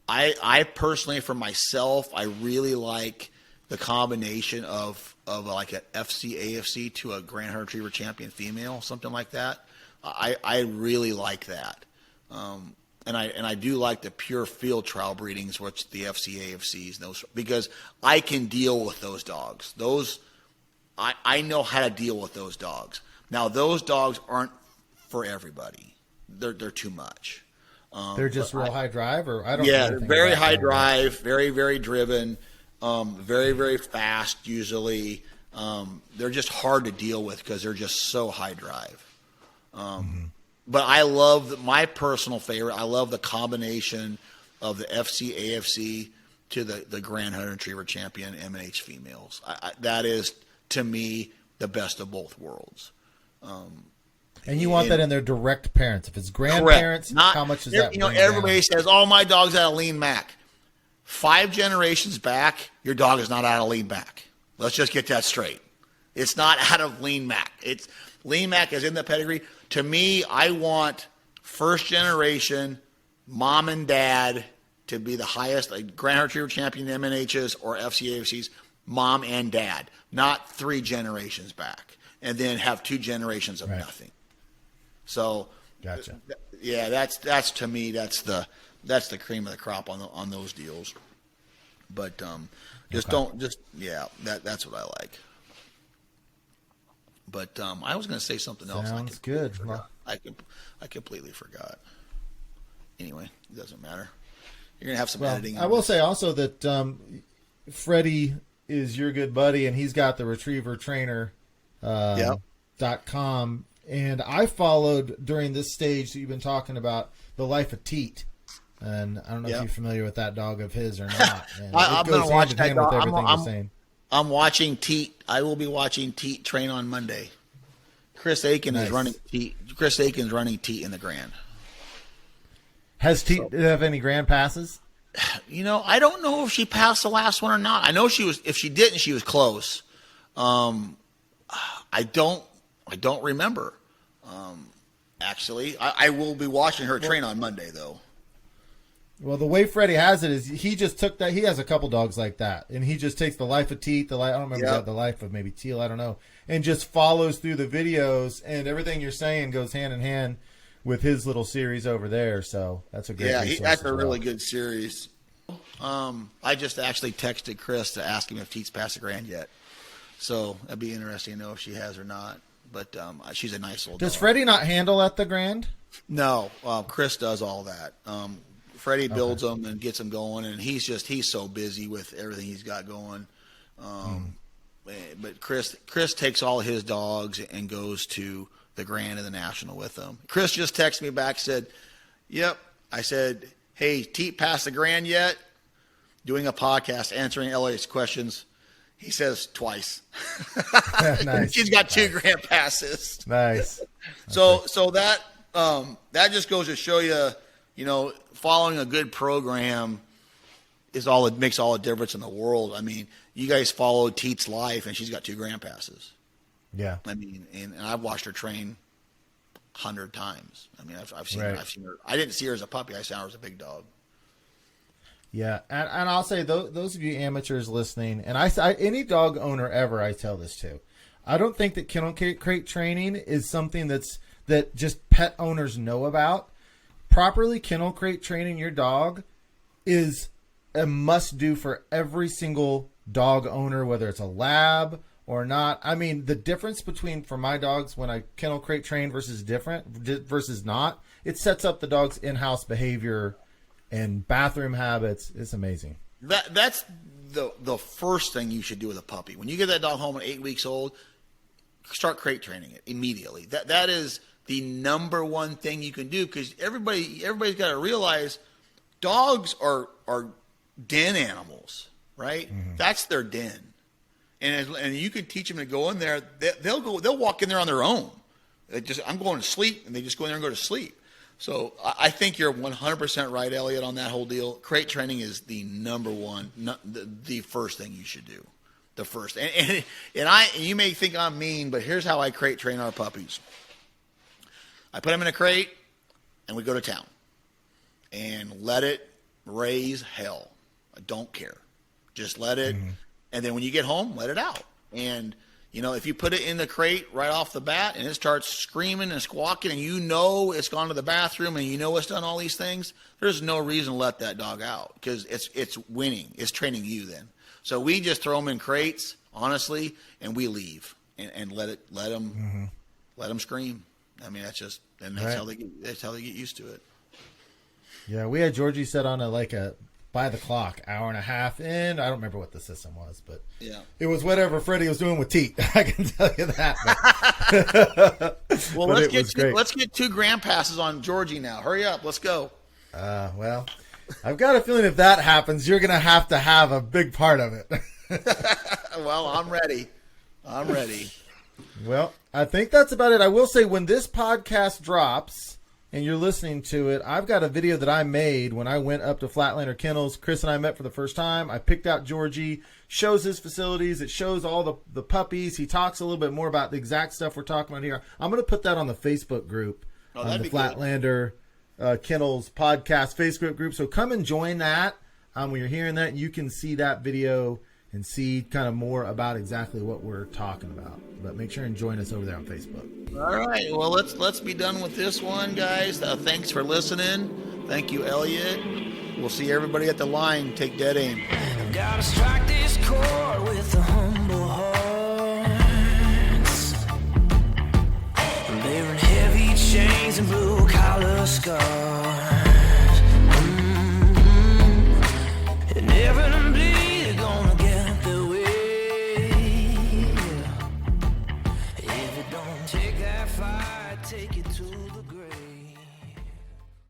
I personally, for myself, I really like the combination of like an FC, AFC to a Grand Hunter Retriever champion female, something like that. I really like that. I do like the pure field trial breedings, which the FCA, AFCs, those, because I can deal with those dogs. I know how to deal with those dogs. Now, those dogs aren't for everybody. They're too much. They're just real high drive, or I don't. Yeah, know very high drive, very, very driven, very, very fast. Usually, they're just hard to deal with because they're just so high drive. But I love my personal favorite. I love the combination of the FC, AFC to the Grand Hunter Retriever Champion M&H females. That is, to me, the best of both worlds. And you want that in their direct parents. If it's grandparents, how much does that bring everybody down? says, "Oh, my dog's out of lean Mac." 5 generations back, your dog is not out of lean Mac. Let's just get that straight. It's not out of lean Mac. It's lean Mac is in the pedigree. To me, I want first generation mom and dad to be the highest, like Grand Hunter Retriever Champion M&Hs or FCAFCs, mom and dad, not 3 generations back, and then have 2 generations of nothing. So, gotcha. Yeah, that's to me, that's the cream of the crop on those deals. But that's what I like. But I was going to say something else. Sounds good. I completely forgot. Anyway, it doesn't matter. You're going to have some editing. I will say also that Freddie is your good buddy, and he's got the Retriever Trainer .com. And I followed during this stage that you've been talking about the life of Teat. And I don't know if you're familiar with that dog of his or not. I'm going to watch that dog. With everything you're saying. I'm watching Teat. I will be watching Teat train on Monday. Chris Aiken is running Teat. Chris Aiken's running Teat in the Grand. Has Teat have any Grand passes? I don't know if she passed the last one or not. I know she was. If she didn't, she was close. I don't remember. Actually, I will be watching her train on Monday, though. Well, the way Freddie has it is he just took that. He has a couple dogs like that, and he just takes the life of Teat, I don't remember the life of maybe Teal, I don't know, and just follows through the videos, and everything you're saying goes hand in hand with his little series over there. So that's a great resource. That's a really good series. I just actually texted Chris to ask him if Teat's passed the Grand yet. So that'd be interesting to know if she has or not. But she's a nice little dog. Does Freddie not handle at the Grand? No, Chris does all that. Freddie builds them and gets them going, and he's so busy with everything he's got going. But Chris takes all his dogs and goes to the Grand and the National with them. Chris just texted me back, said, "Yep." I said, "Hey, Teat passed the Grand yet?" Doing a podcast, answering Elliott's questions. He says twice. Nice. She's got 2 Grand passes. Nice. So that just goes to show you, following a good program is it makes all the difference in the world. I mean, you guys followed Teat's life, and she's got 2 Grand passes. Yeah. I mean, and I've watched her train 100 times. I mean, I've seen her. I didn't see her as a puppy. I saw her as a big dog. Yeah, and I'll say those of you amateurs listening, and I any dog owner ever, I tell this to, I don't think that kennel crate training is something that just pet owners know about. Properly kennel crate training your dog is a must do for every single dog owner, whether it's a lab or not. I mean, the difference between, for my dogs, when I kennel crate train versus not, it sets up the dog's in-house behavior and bathroom habits. It's amazing. That's the first thing you should do with a puppy. When you get that dog home at 8 weeks old, start crate training it immediately. That is the number one thing you can do, because everybody's got to realize dogs are den animals, right? Mm-hmm. That's their den, and you can teach them to go in there. They'll walk in there on their own. I'm going to sleep, and they just go in there and go to sleep. So I think you're 100% right, Elliott, on that whole deal. Crate training is the number one, the first thing you should do. The first. And you may think I'm mean, but here's how I crate train our puppies. I put them in a crate, and we go to town. And let it raise hell. I don't care. Just let it. Mm-hmm. And then when you get home, let it out. And You know, if you put it in the crate right off the bat and it starts screaming and squawking and you know it's gone to the bathroom and you know it's done all these things, there's no reason to let that dog out because it's winning. It's training you then. So we just throw them in crates, honestly, and we leave and let them scream. I mean, that's how they get used to it. Yeah, we had Georgie set on a by the clock, hour and a half in. I don't remember what the system was, but it was whatever Freddie was doing with Teat. I can tell you that. Well, let's get 2 gram passes on Georgie now. Hurry up, let's go. Well, I've got a feeling if that happens, you're going to have a big part of it. Well, I'm ready. Well, I think that's about it. I will say when this podcast drops and you're listening to it, I've got a video that I made when I went up to Flatlander Kennels. Chris and I met for the first time. I picked out Georgie, shows his facilities. It shows all the puppies. He talks a little bit more about the exact stuff we're talking about here. I'm going to put that on the Facebook group, on the Flatlander Kennels podcast Facebook group. So come and join that. When you're hearing that, you can see that video and see kind of more about exactly what we're talking about. But make sure and join us over there on Facebook. All right. Well, let's be done with this one, guys. Thanks for listening. Thank you, Elliott. We'll see everybody at the line. Take dead aim. Gotta strike this chord with the humble hearts. Bearing heavy chains and blue collar scars. Inevitably, they're gonna get their way. If it don't take that fight, take it to the grave.